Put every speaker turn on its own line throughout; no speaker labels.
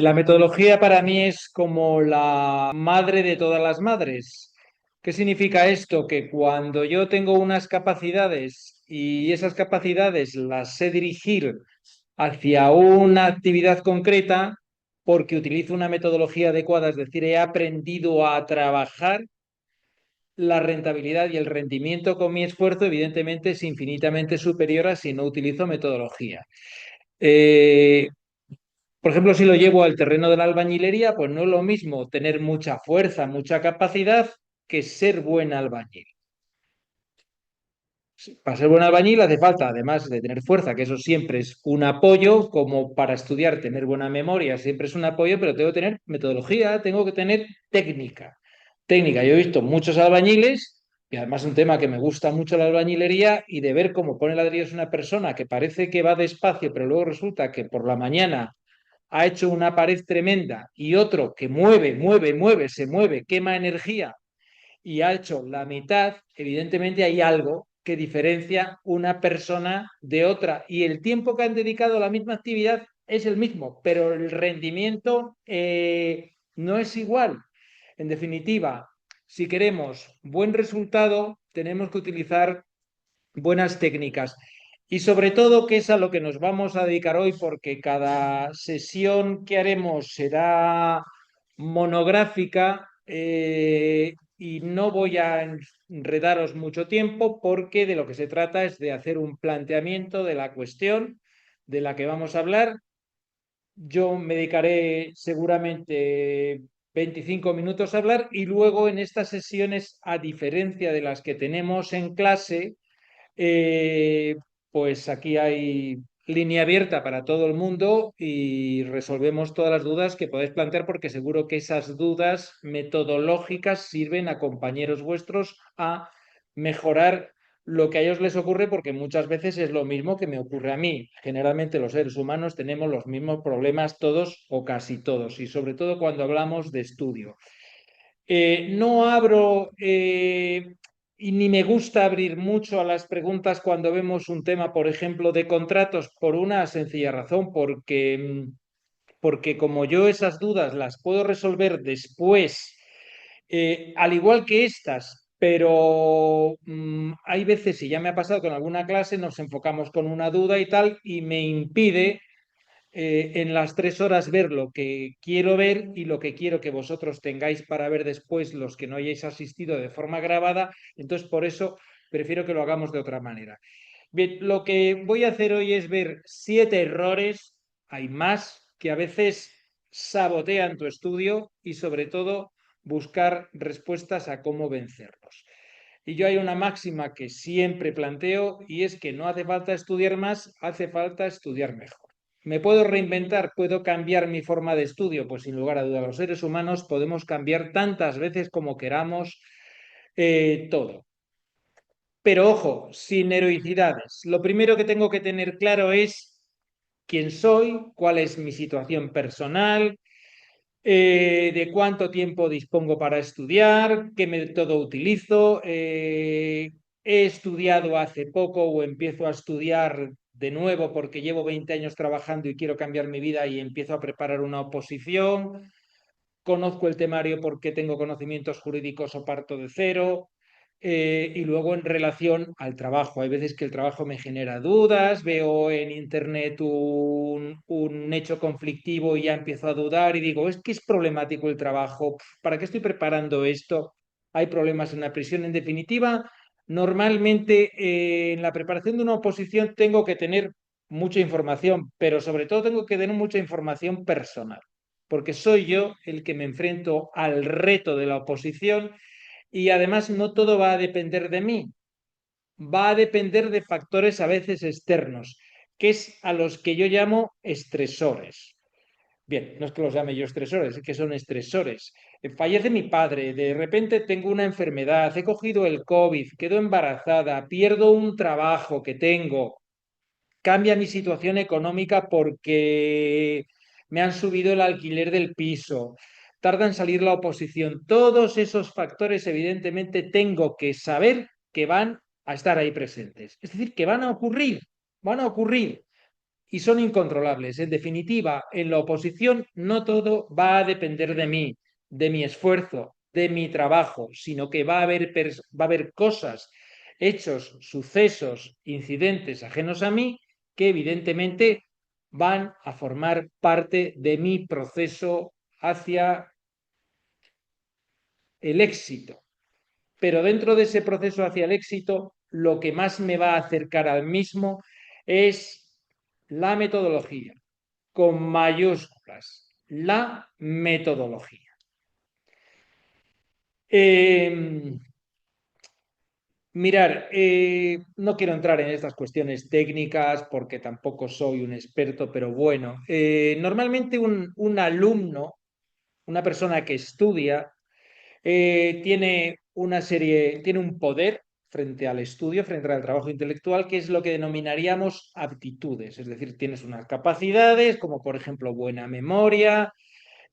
La metodología para mí es como la madre de todas las madres. ¿Qué significa esto? Que cuando yo tengo unas capacidades y esas capacidades las sé dirigir hacia una actividad concreta, porque utilizo una metodología adecuada, es decir, he aprendido a trabajar, la rentabilidad y el rendimiento con mi esfuerzo, evidentemente, es infinitamente superior a si no utilizo metodología. Eh, por ejemplo, si lo llevo al terreno de la albañilería, pues no es lo mismo tener mucha fuerza, mucha capacidad, que ser buen albañil. Para ser buen albañil hace falta, además de tener fuerza, que eso siempre es un apoyo, como para estudiar, tener buena memoria siempre es un apoyo, pero tengo que tener metodología, tengo que tener técnica. Técnica, yo he visto muchos albañiles, y además un tema que me gusta mucho la albañilería, y de ver cómo pone ladrillos una persona que parece que va despacio, pero luego resulta que por la mañana ha hecho una pared tremenda, y otro que mueve, mueve, mueve, se mueve, quema energía y ha hecho la mitad, evidentemente hay algo que diferencia una persona de otra, y el tiempo que han dedicado a la misma actividad es el mismo, pero el rendimiento no es igual. En definitiva, si queremos buen resultado, tenemos que utilizar buenas técnicas. Y sobre todo, que es a lo que nos vamos a dedicar hoy, porque cada sesión que haremos será monográfica, y no voy a enredaros mucho tiempo, porque de lo que se trata es de hacer un planteamiento de la cuestión de la que vamos a hablar. Yo me dedicaré seguramente 25 minutos a hablar, y luego en estas sesiones, a diferencia de las que tenemos en clase, eh, pues aquí hay línea abierta para todo el mundo y resolvemos todas las dudas que podéis plantear, porque seguro que esas dudas metodológicas sirven a compañeros vuestros a mejorar lo que a ellos les ocurre, porque muchas veces es lo mismo que me ocurre a mí. Generalmente los seres humanos tenemos los mismos problemas todos o casi todos, y sobre todo cuando hablamos de estudio. No abro, y ni me gusta abrir mucho a las preguntas cuando vemos un tema, por ejemplo, de contratos, por una sencilla razón, porque como yo esas dudas las puedo resolver después, al igual que estas, pero hay veces, y ya me ha pasado con alguna clase, nos enfocamos con una duda y tal, y me impide en las 3 horas ver lo que quiero ver y lo que quiero que vosotros tengáis para ver después, los que no hayáis asistido de forma grabada. Entonces, por eso prefiero que lo hagamos de otra manera. Bien, lo que voy a hacer hoy es ver 7 errores, hay más, que a veces sabotean tu estudio, y sobre todo buscar respuestas a cómo vencerlos. Y yo hay una máxima que siempre planteo, y es que no hace falta estudiar más, hace falta estudiar mejor. ¿Me puedo reinventar? ¿Puedo cambiar mi forma de estudio? Pues sin lugar a dudas, los seres humanos podemos cambiar tantas veces como queramos todo. Pero ojo, sin heroicidades. Lo primero que tengo que tener claro es quién soy, cuál es mi situación personal, de cuánto tiempo dispongo para estudiar, qué método utilizo. He estudiado hace poco o empiezo a estudiar de nuevo porque llevo 20 años trabajando y quiero cambiar mi vida y empiezo a preparar una oposición. Conozco el temario porque tengo conocimientos jurídicos o parto de cero. Y luego, en relación al trabajo, hay veces que el trabajo me genera dudas, veo en internet un hecho conflictivo y ya empiezo a dudar y digo, es que es problemático el trabajo, ¿para qué estoy preparando esto? Hay problemas en la prisión. En definitiva, normalmente en la preparación de una oposición tengo que tener mucha información, pero sobre todo tengo que tener mucha información personal, porque soy yo el que me enfrento al reto de la oposición, y además no todo va a depender de mí, va a depender de factores a veces externos, que es a los que yo llamo estresores. Bien, no es que los llame yo estresores, es que son estresores. Fallece mi padre, de repente tengo una enfermedad, he cogido el COVID, quedo embarazada, pierdo un trabajo que tengo, cambia mi situación económica porque me han subido el alquiler del piso, tarda en salir la oposición. Todos esos factores, evidentemente, tengo que saber que van a estar ahí presentes. Es decir, que van a ocurrir, van a ocurrir. y son incontrolables. En definitiva, en la oposición no todo va a depender de mí, de mi esfuerzo, de mi trabajo, sino que va a haber cosas, hechos, sucesos, incidentes ajenos a mí que evidentemente van a formar parte de mi proceso hacia el éxito. Pero dentro de ese proceso hacia el éxito, lo que más me va a acercar al mismo es la metodología, con mayúsculas, la metodología. Eh, Mirar, no quiero entrar en estas cuestiones técnicas porque tampoco soy un experto, pero bueno, normalmente un alumno, una persona que estudia, tiene una serie, tiene un poder frente al estudio, frente al trabajo intelectual, que es lo que denominaríamos aptitudes. Es decir, tienes unas capacidades, como por ejemplo buena memoria,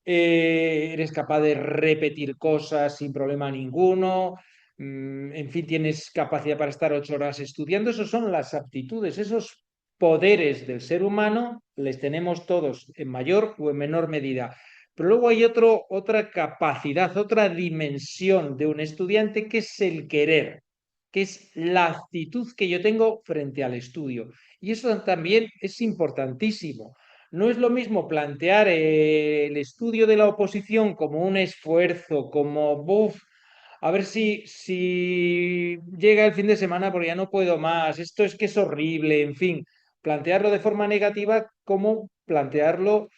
eres capaz de repetir cosas sin problema ninguno, en fin, tienes capacidad para estar 8 horas estudiando. Esas son las aptitudes, esos poderes del ser humano, les tenemos todos en mayor o en menor medida. Pero luego hay otra capacidad, otra dimensión de un estudiante que es el querer, que es la actitud que yo tengo frente al estudio. Y eso también es importantísimo. No es lo mismo plantear el estudio de la oposición como un esfuerzo, como, buf, a ver si llega el fin de semana porque ya no puedo más, esto es que es horrible, en fin, plantearlo de forma negativa como plantearlo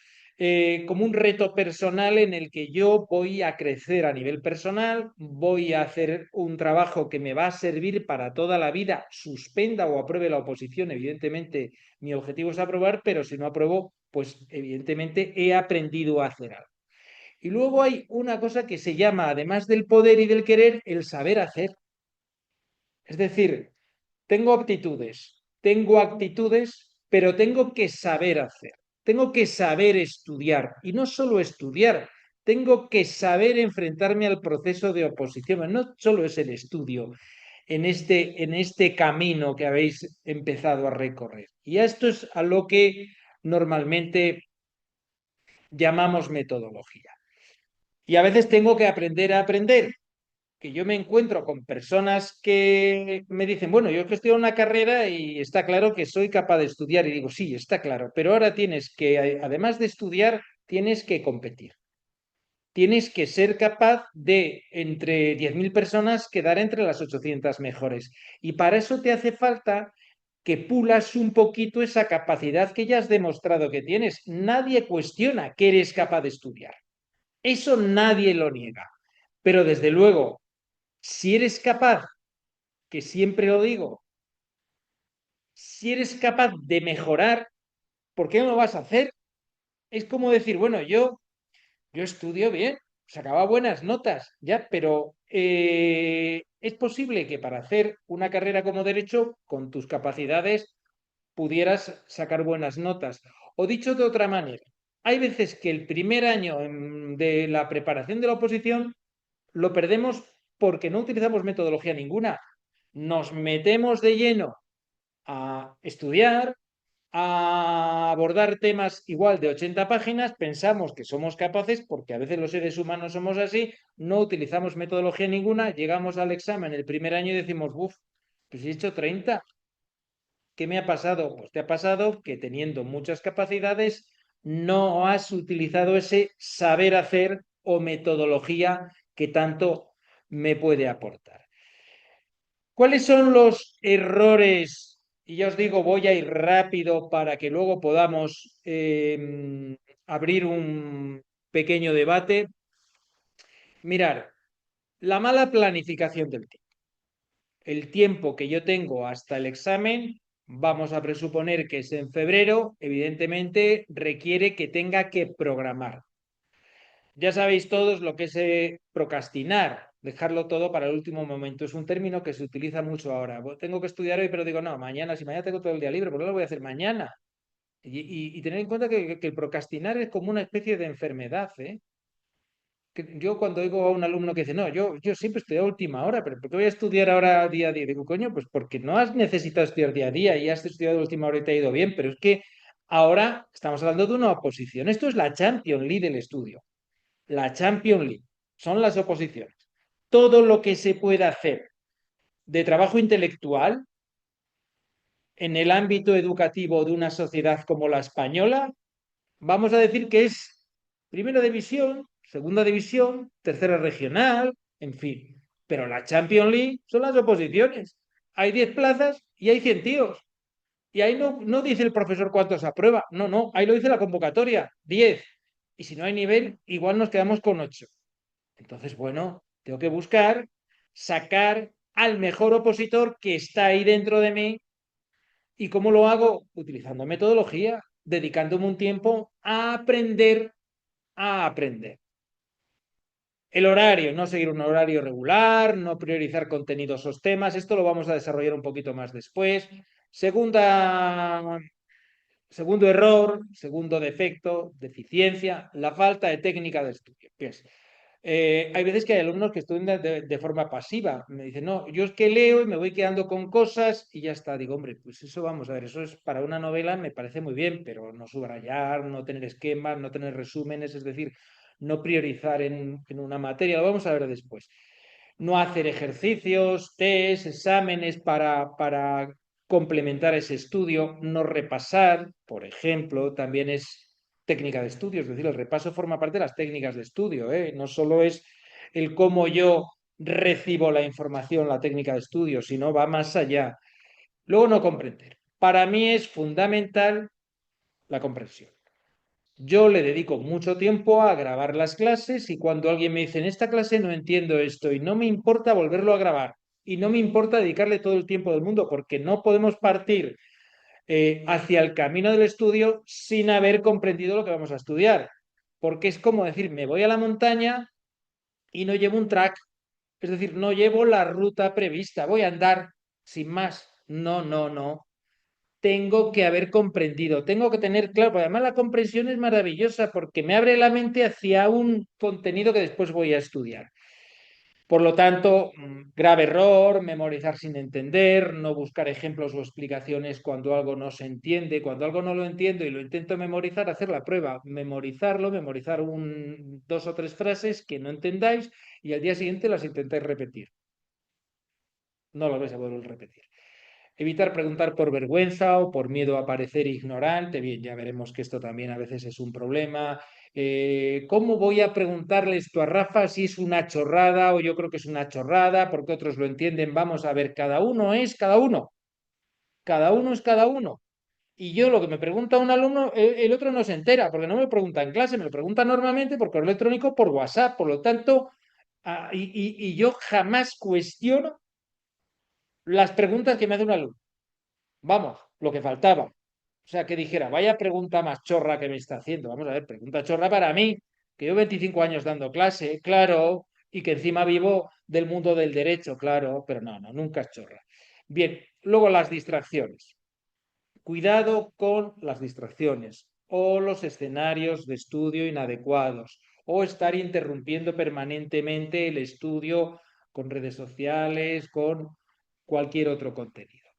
como un reto personal en el que yo voy a crecer a nivel personal, voy a hacer un trabajo que me va a servir para toda la vida, suspenda o apruebe la oposición, evidentemente mi objetivo es aprobar, pero si no apruebo, pues evidentemente he aprendido a hacer algo. Y luego hay una cosa que se llama, además del poder y del querer, el saber hacer. Es decir, tengo aptitudes, tengo actitudes, pero tengo que saber hacer, tengo que saber estudiar y no solo estudiar, tengo que saber enfrentarme al proceso de oposición. No solo es el estudio en este camino que habéis empezado a recorrer. Y esto es a lo que normalmente llamamos metodología. Y a veces tengo que aprender a aprender, que yo me encuentro con personas que me dicen, bueno, yo que estudio una carrera y está claro que soy capaz de estudiar. Y digo, sí, está claro, pero ahora tienes que, además de estudiar, tienes que competir. Tienes que ser capaz de, entre 10.000 personas, quedar entre las 800 mejores. Y para eso te hace falta que pulas un poquito esa capacidad que ya has demostrado que tienes. Nadie cuestiona que eres capaz de estudiar. Eso nadie lo niega. Pero desde luego, si eres capaz, que siempre lo digo, si eres capaz de mejorar, ¿por qué no lo vas a hacer? Es como decir, bueno, yo estudio bien, sacaba buenas notas, ya, pero es posible que para hacer una carrera como derecho, con tus capacidades, pudieras sacar buenas notas. O dicho de otra manera, hay veces que el primer año de la preparación de la oposición lo perdemos porque no utilizamos metodología ninguna. Nos metemos de lleno a estudiar, a abordar temas igual de 80 páginas, pensamos que somos capaces, porque a veces los seres humanos somos así, no utilizamos metodología ninguna, llegamos al examen el primer año y decimos, uff, pues he hecho 30. ¿Qué me ha pasado? Pues te ha pasado que teniendo muchas capacidades no has utilizado ese saber hacer o metodología que tanto me puede aportar. ¿Cuáles son los errores? Y ya os digo, voy a ir rápido para que luego podamos abrir un pequeño debate. Mirar, la mala planificación del tiempo. El tiempo que yo tengo hasta el examen, vamos a presuponer que es en febrero, evidentemente requiere que tenga que programar. Ya sabéis todos lo que es procrastinar, dejarlo todo para el último momento. Es un término que se utiliza mucho ahora. Tengo que estudiar hoy, pero digo, no, mañana, si mañana tengo todo el día libre, ¿por qué lo voy a hacer mañana? Y tener en cuenta que el procrastinar es como una especie de enfermedad, ¿eh? Yo cuando oigo a un alumno que dice, no, yo siempre estoy a última hora, pero ¿por qué voy a estudiar ahora día a día? Digo, coño, pues porque no has necesitado estudiar día a día y has estudiado a última hora y te ha ido bien, pero es que Ahora estamos hablando de una oposición. Esto es la Champions League del estudio. La Champions League. Son las oposiciones. Todo lo que se pueda hacer de trabajo intelectual en el ámbito educativo de una sociedad como la española, vamos a decir que es primera división, segunda división, tercera regional, en fin. Pero la Champions League son las oposiciones. Hay 10 plazas y hay 100 tíos. Y ahí no dice el profesor cuántos aprueba. No, no, ahí lo dice la convocatoria, 10. Y si no hay nivel, igual nos quedamos con 8. Entonces, bueno, tengo que buscar sacar al mejor opositor que está ahí dentro de mí. ¿Y cómo lo hago? Utilizando metodología, dedicándome un tiempo a aprender, a aprender. El horario, no seguir un horario regular, no priorizar contenidos o temas, esto lo vamos a desarrollar un poquito más después. Segundo error, segundo defecto, deficiencia, la falta de técnica de estudio. Hay veces que hay alumnos que estudian de forma pasiva. Me dicen, no, yo es que leo y me voy quedando con cosas y ya está. Digo, hombre, pues eso vamos a ver, eso es para una novela, me parece muy bien, pero no subrayar, no tener esquemas, no tener resúmenes, es decir, no priorizar en una materia, lo vamos a ver después. No hacer ejercicios, test, exámenes para complementar ese estudio, no repasar, por ejemplo, también es técnica de estudio, es decir, el repaso forma parte de las técnicas de estudio, ¿eh? No solo es el cómo yo recibo la información, la técnica de estudio, sino va más allá. Luego, no comprender. Para mí es fundamental la comprensión. Yo le dedico mucho tiempo a grabar las clases y cuando alguien me dice, en esta clase no entiendo esto y no me importa volverlo a grabar y no me importa dedicarle todo el tiempo del mundo porque no podemos partir hacia el camino del estudio sin haber comprendido lo que vamos a estudiar. Porque es como decir, me voy a la montaña y no llevo un track, es decir, no llevo la ruta prevista, voy a andar sin más. No, no, no. Tengo que haber comprendido, tengo que tener claro, porque además la comprensión es maravillosa porque me abre la mente hacia un contenido que después voy a estudiar. Por lo tanto, grave error, memorizar sin entender, no buscar ejemplos o explicaciones cuando algo no se entiende, cuando algo no lo entiendo y lo intento memorizar, hacer la prueba, memorizarlo, memorizar dos o tres frases que no entendáis y al día siguiente las intentáis repetir. No lo vais a poder repetir. Evitar preguntar por vergüenza o por miedo a parecer ignorante. Bien, ya veremos que esto también a veces es un problema. ¿Cómo voy a preguntarle esto a Rafa si es una chorrada o yo creo que es una chorrada porque otros lo entienden? Vamos a ver, cada uno es cada uno. Cada uno es cada uno. Y yo lo que me pregunta un alumno, el otro no se entera porque no me lo pregunta en clase, me lo pregunta normalmente por correo electrónico, por WhatsApp. Por lo tanto, y yo jamás cuestiono las preguntas que me hace un alumno. Vamos, lo que faltaba. O sea, que dijera, vaya pregunta más chorra que me está haciendo. Vamos a ver, pregunta chorra para mí, que yo 25 años dando clase, claro, y que encima vivo del mundo del derecho, claro, pero no, no, nunca es chorra. Bien, luego las distracciones. Cuidado con las distracciones o los escenarios de estudio inadecuados o estar interrumpiendo permanentemente el estudio con redes sociales, con cualquier otro contenido.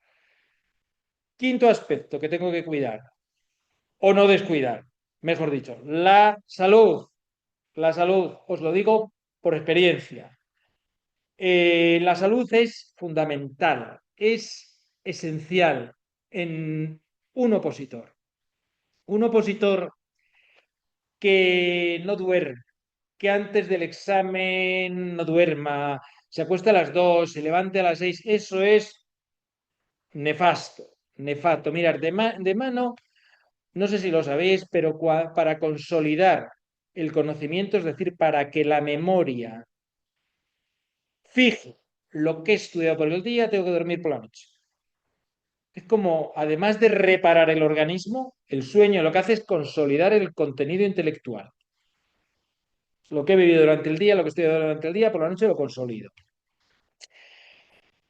Quinto aspecto que tengo que cuidar o no descuidar, mejor dicho, la salud. La salud, os lo digo por experiencia. La salud es fundamental, es esencial en un opositor. Un opositor que no duerme, que antes del examen no duerma, se acuesta a las 2, se levante a las 6, eso es nefasto, nefasto. Mirar, de mano. No sé si lo sabéis, pero para consolidar el conocimiento, es decir, para que la memoria fije lo que he estudiado por el día, tengo que dormir por la noche. Es como, además de reparar el organismo, el sueño lo que hace es consolidar el contenido intelectual. Lo que he vivido durante el día, lo que he estudiado durante el día, por la noche lo consolido.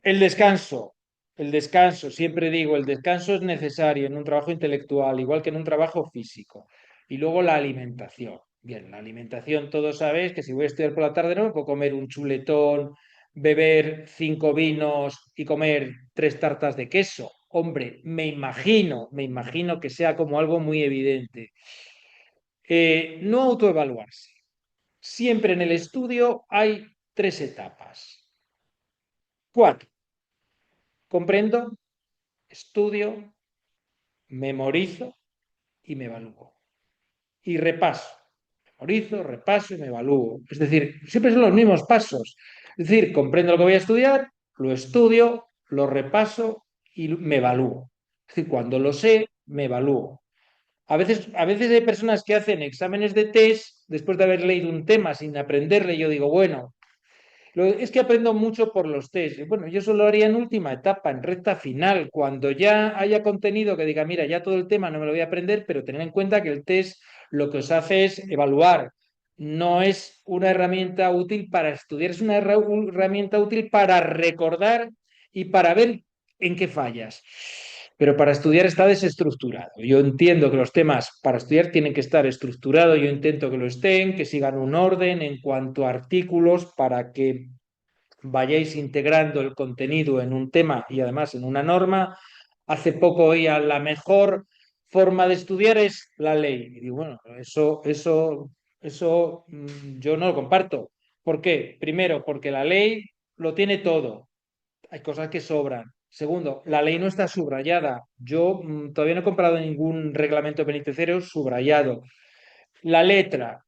El descanso. El descanso, siempre digo, el descanso es necesario en un trabajo intelectual, igual que en un trabajo físico. Y luego la alimentación. Bien, la alimentación, todos sabéis que si voy a estudiar por la tarde no me puedo comer un chuletón, beber 5 vinos y comer 3 tartas de queso. Hombre, me imagino que sea como algo muy evidente. No autoevaluarse. Siempre en el estudio hay tres etapas. Cuatro. Comprendo, estudio, memorizo y me evalúo. Y repaso. Memorizo, repaso y me evalúo. Es decir, siempre son los mismos pasos. Es decir, comprendo lo que voy a estudiar, lo estudio, lo repaso y me evalúo. Es decir, cuando lo sé, me evalúo. A veces hay personas que hacen exámenes de test después de haber leído un tema sin aprenderle. Yo digo, bueno, es que aprendo mucho por los test. Bueno, yo eso lo haría en última etapa, en recta final, cuando ya haya contenido que diga, mira, ya todo el tema no me lo voy a aprender, pero tener en cuenta que el test lo que os hace es evaluar. No es una herramienta útil para estudiar, es una herramienta útil para recordar y para ver en qué fallas. Pero para estudiar está desestructurado. Yo entiendo que los temas para estudiar tienen que estar estructurados, yo intento que lo estén, que sigan un orden en cuanto a artículos para que vayáis integrando el contenido en un tema y además en una norma. Hace poco oía la mejor forma de estudiar es la ley. Y digo, bueno, eso yo no lo comparto. ¿Por qué? Primero, porque la ley lo tiene todo. Hay cosas que sobran. Segundo, la ley no está subrayada. Yo todavía no he comprado ningún reglamento penitenciario subrayado. La letra,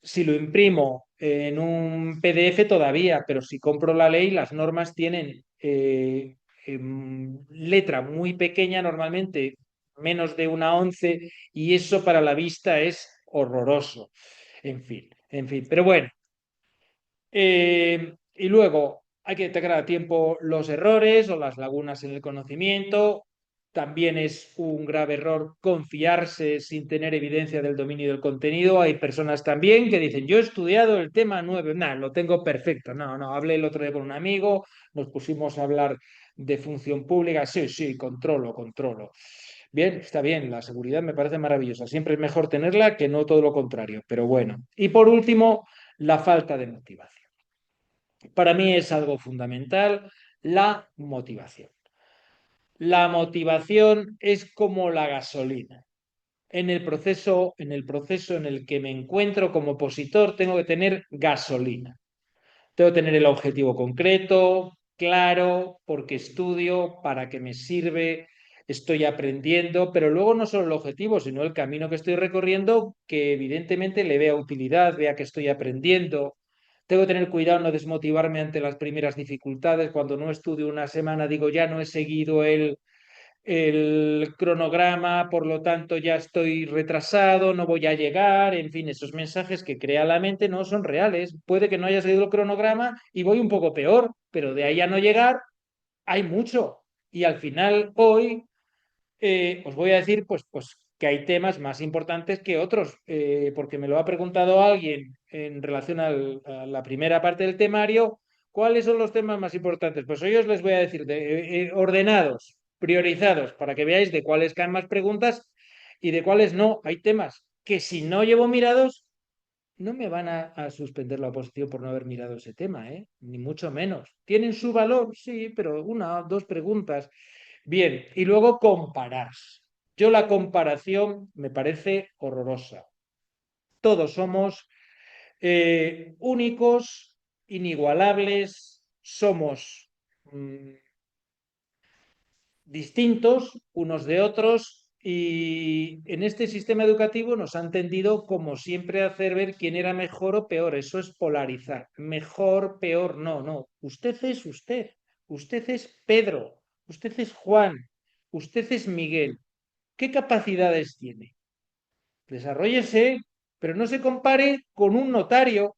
si lo imprimo en un PDF todavía, pero si compro la ley, las normas tienen letra muy pequeña, normalmente menos de una once, y eso para la vista es horroroso. En fin, pero bueno, y luego hay que detectar a tiempo los errores o las lagunas en el conocimiento. También es un grave error confiarse sin tener evidencia del dominio del contenido. Hay personas también que dicen, yo he estudiado el tema 9, nada, lo tengo perfecto. No, no, hablé el otro día con un amigo, nos pusimos a hablar de función pública. Sí, sí, controlo, controlo. Bien, está bien, la seguridad me parece maravillosa. Siempre es mejor tenerla que no todo lo contrario, pero bueno. Y por último, la falta de motivación. Para mí es algo fundamental la motivación. La motivación es como la gasolina. En el proceso en el que me encuentro como opositor, tengo que tener gasolina. Tengo que tener el objetivo concreto, claro, porque estudio, para qué me sirve, estoy aprendiendo, pero luego no solo el objetivo, sino el camino que estoy recorriendo, que evidentemente le vea utilidad, vea que estoy aprendiendo. Tengo que tener cuidado no desmotivarme ante las primeras dificultades. Cuando no estudio una semana, digo, ya no he seguido el cronograma, por lo tanto ya estoy retrasado, no voy a llegar, en fin, esos mensajes que crea la mente no son reales. Puede que no haya seguido el cronograma y voy un poco peor, pero de ahí a no llegar hay mucho. Y al final, hoy, os voy a decir pues que hay temas más importantes que otros, porque me lo ha preguntado alguien en relación a la primera parte del temario. ¿Cuáles son los temas más importantes? Pues hoy os les voy a decir ordenados, priorizados, para que veáis de cuáles caen más preguntas y de cuáles no. Hay temas que si no llevo mirados, no me van a suspender la oposición por no haber mirado ese tema, ¿eh? Ni mucho menos. ¿Tienen su valor? Sí, pero una, dos preguntas. Bien, y luego comparar. Yo la comparación me parece horrorosa. Todos somos únicos, inigualables, somos distintos unos de otros y en este sistema educativo nos han tendido, como siempre, a hacer ver quién era mejor o peor. Eso es polarizar. Mejor, peor, no, no. Usted es usted. Usted es Pedro. Usted es Juan. Usted es Miguel. ¿Qué capacidades tiene? Desarróllese, pero no se compare con un notario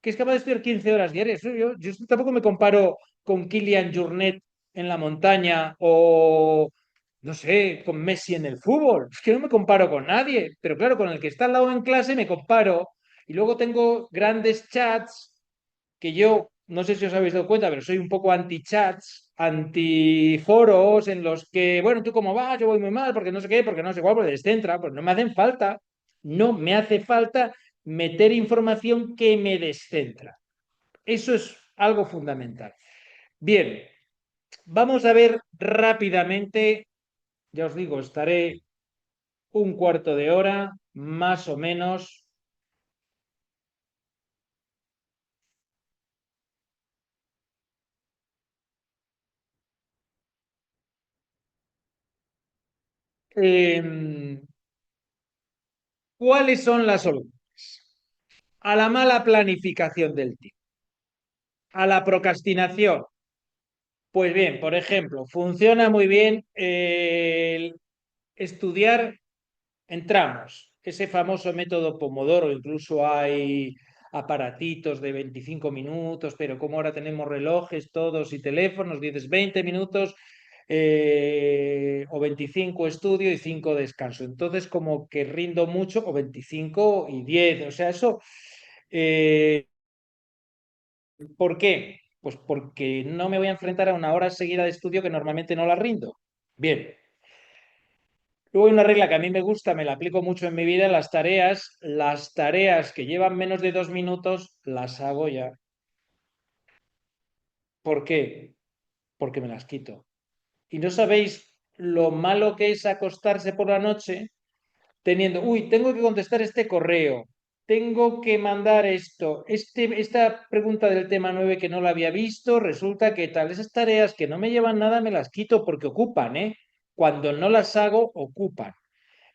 que es capaz de estudiar 15 horas diarias. Yo tampoco me comparo con Kylian Jornet en la montaña o, no sé, con Messi en el fútbol. Es que no me comparo con nadie, pero claro, con el que está al lado en clase me comparo. Y luego tengo grandes chats que yo, no sé si os habéis dado cuenta, pero soy un poco anti-chats, anti-foros en los que, bueno, ¿tú cómo vas? Yo voy muy mal, porque no sé qué, porque no sé cuál, porque descentra, pues no me hacen falta. No me hace falta meter información que me descentra. Eso es algo fundamental. Bien, Vamos a ver rápidamente, ya os digo, estaré un cuarto de hora, más o menos. Em, ¿Cuáles son las soluciones? A la mala planificación del tiempo, a la procrastinación. Pues bien, por ejemplo, funciona muy bien el estudiar en tramos, ese famoso método Pomodoro, incluso hay aparatitos de 25 minutos, pero como ahora tenemos relojes todos y teléfonos, dices 20 minutos o 25 estudio y 5 descanso. Entonces como que rindo mucho, o 25 y 10, o sea, eso, eh, ¿por qué? Pues porque no me voy a enfrentar a una hora seguida de estudio que normalmente no la rindo. Bien, luego hay una regla que a mí me gusta, me la aplico mucho en mi vida, las tareas que llevan menos de 2 minutos, las hago ya. ¿Por qué? Porque me las quito. Y no sabéis lo malo que es acostarse por la noche teniendo, uy, tengo que contestar este correo, tengo que mandar esto, esta pregunta del tema 9 que no la había visto, resulta que tal, esas tareas que no me llevan nada me las quito porque ocupan, ¿eh? Cuando no las hago, ocupan.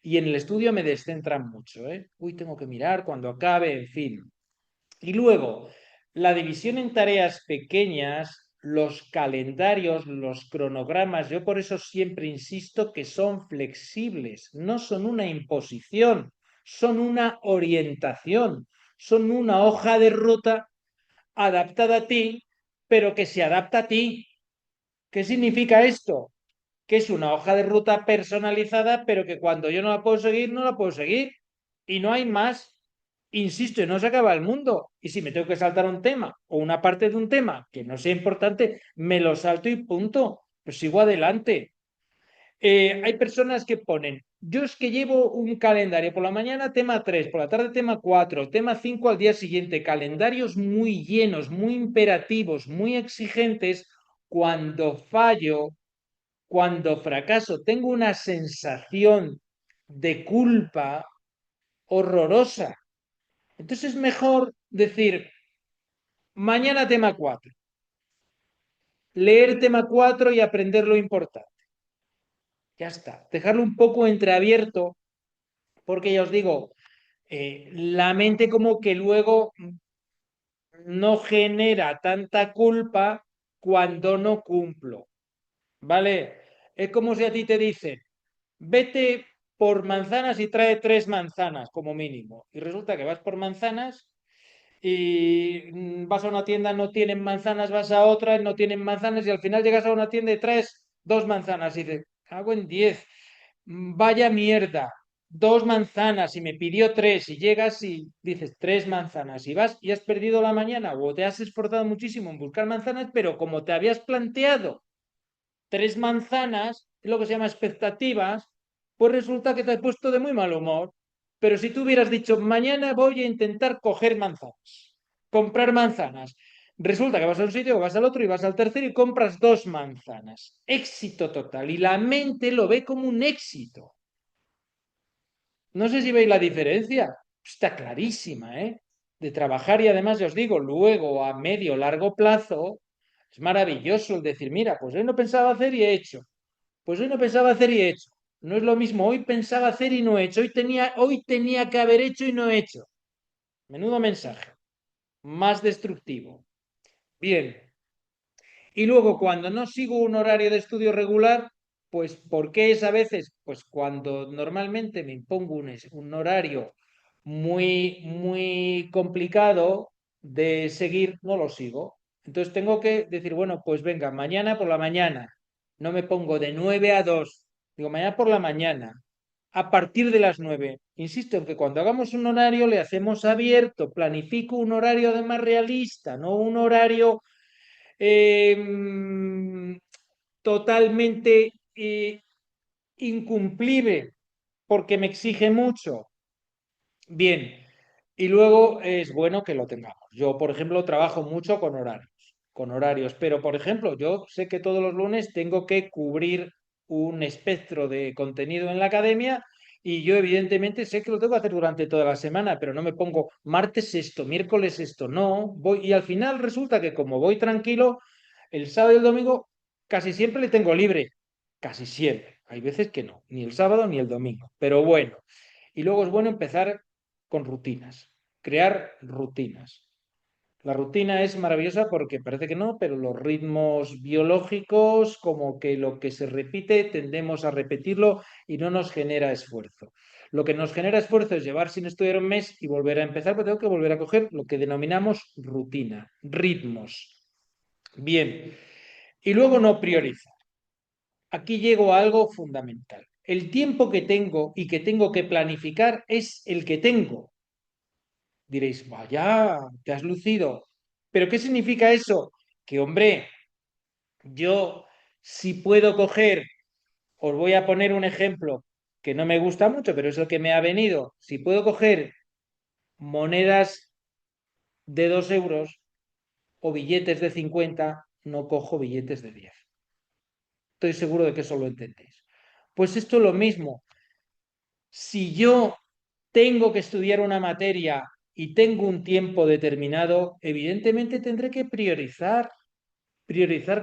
Y en el estudio me descentran mucho, ¿eh? Uy, tengo que mirar cuando acabe, en fin. Y luego, la división en tareas pequeñas, los calendarios, los cronogramas, yo por eso siempre insisto que son flexibles, no son una imposición, son una orientación, son una hoja de ruta adaptada a ti, pero que se adapta a ti. ¿Qué significa esto? Que es una hoja de ruta personalizada, pero que cuando yo no la puedo seguir, no la puedo seguir. Y no hay más. Insisto, y no se acaba el mundo. Y si me tengo que saltar un tema o una parte de un tema que no sea importante, me lo salto y punto. Pues sigo adelante. Hay personas que ponen, yo es que llevo un calendario, por la mañana tema 3, por la tarde tema 4, tema 5 al día siguiente, calendarios muy llenos, muy imperativos, muy exigentes. Cuando fallo, cuando fracaso, tengo una sensación de culpa horrorosa. Entonces es mejor decir, mañana tema 4, leer tema 4 y aprender lo importante. Ya está. Dejarlo un poco entreabierto, porque ya os digo, la mente como que luego no genera tanta culpa cuando no cumplo. ¿Vale? Es como si a ti te dicen, vete por manzanas y trae 3 manzanas como mínimo. Y resulta que vas por manzanas y vas a una tienda, no tienen manzanas, vas a otra, no tienen manzanas y al final llegas a una tienda y traes 2 manzanas y dices, cago en 10, vaya mierda, 2 manzanas y me pidió tres y llegas y dices 3 manzanas y vas y has perdido la mañana o te has esforzado muchísimo en buscar manzanas, pero como te habías planteado 3 manzanas, es lo que se llama expectativas, pues resulta que te has puesto de muy mal humor. Pero si tú hubieras dicho, mañana voy a intentar coger manzanas, comprar manzanas, resulta que vas a un sitio, vas al otro y vas al tercero y compras 2 manzanas. Éxito total. Y la mente lo ve como un éxito. No sé si veis la diferencia. Está clarísima, ¿eh? De trabajar y además, ya os digo, luego a medio largo plazo, es maravilloso el decir, mira, pues hoy no pensaba hacer y he hecho. Pues hoy no pensaba hacer y he hecho. No es lo mismo, hoy pensaba hacer y no he hecho. Hoy tenía que haber hecho y no he hecho. Menudo mensaje. Más destructivo. Bien. Y luego, cuando no sigo un horario de estudio regular, pues ¿por qué es a veces? Pues cuando normalmente me impongo un horario muy, muy complicado de seguir, no lo sigo. Entonces tengo que decir, bueno, pues venga, mañana por la mañana. No me pongo de 9 a 2. Digo, mañana por la mañana, a partir de las 9. Insisto en que cuando hagamos un horario le hacemos abierto, planifico un horario además realista, no un horario eh, totalmente incumplible porque me exige mucho. Bien, y luego es bueno que lo tengamos. Yo, por ejemplo, trabajo mucho con horarios. con horarios. Pero, por ejemplo, yo sé que todos los lunes tengo que cubrir un espectro de contenido en la academia y yo evidentemente sé que lo tengo que hacer durante toda la semana, pero no me pongo martes esto, miércoles esto, no, voy y al final resulta que como voy tranquilo, el sábado y el domingo casi siempre le tengo libre, casi siempre. Hay veces que no, ni el sábado ni el domingo, pero bueno. Y luego es bueno empezar con rutinas, crear rutinas. La rutina es maravillosa porque parece que no, pero los ritmos biológicos, como que lo que se repite, tendemos a repetirlo y no nos genera esfuerzo. Lo que nos genera esfuerzo es llevar sin estudiar un mes y volver a empezar, pero tengo que volver a coger lo que denominamos rutina, ritmos. Bien, y luego no prioriza. Aquí llego a algo fundamental. El tiempo que tengo y que tengo que planificar es el que tengo. Diréis, vaya, te has lucido. ¿Pero qué significa eso? Que, hombre, yo si puedo coger, os voy a poner un ejemplo que no me gusta mucho, pero es el que me ha venido. Si puedo coger monedas de 2 euros o billetes de 50, no cojo billetes de 10. Estoy seguro de que eso lo entendéis. Pues esto es lo mismo. Si yo tengo que estudiar una materia y tengo un tiempo determinado, evidentemente tendré que priorizar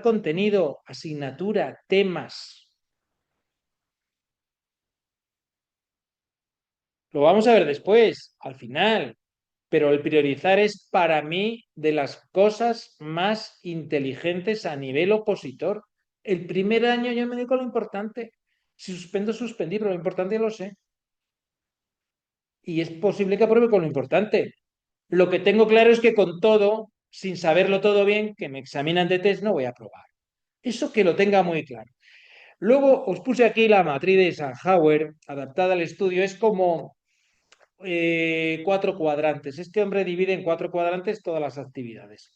contenido, asignatura, temas. Lo vamos a ver después, al final, pero el priorizar es para mí de las cosas más inteligentes a nivel opositor. El primer año yo me dedico a lo importante. Si suspendo, suspendí, pero lo importante ya lo sé. Y es posible que apruebe con lo importante. Lo que tengo claro es que con todo, sin saberlo todo bien, que me examinan de test, no voy a aprobar. Eso que lo tenga muy claro. Luego os puse aquí la matriz de Eisenhower, adaptada al estudio. Es como 4 cuadrantes. Este hombre divide en 4 cuadrantes todas las actividades.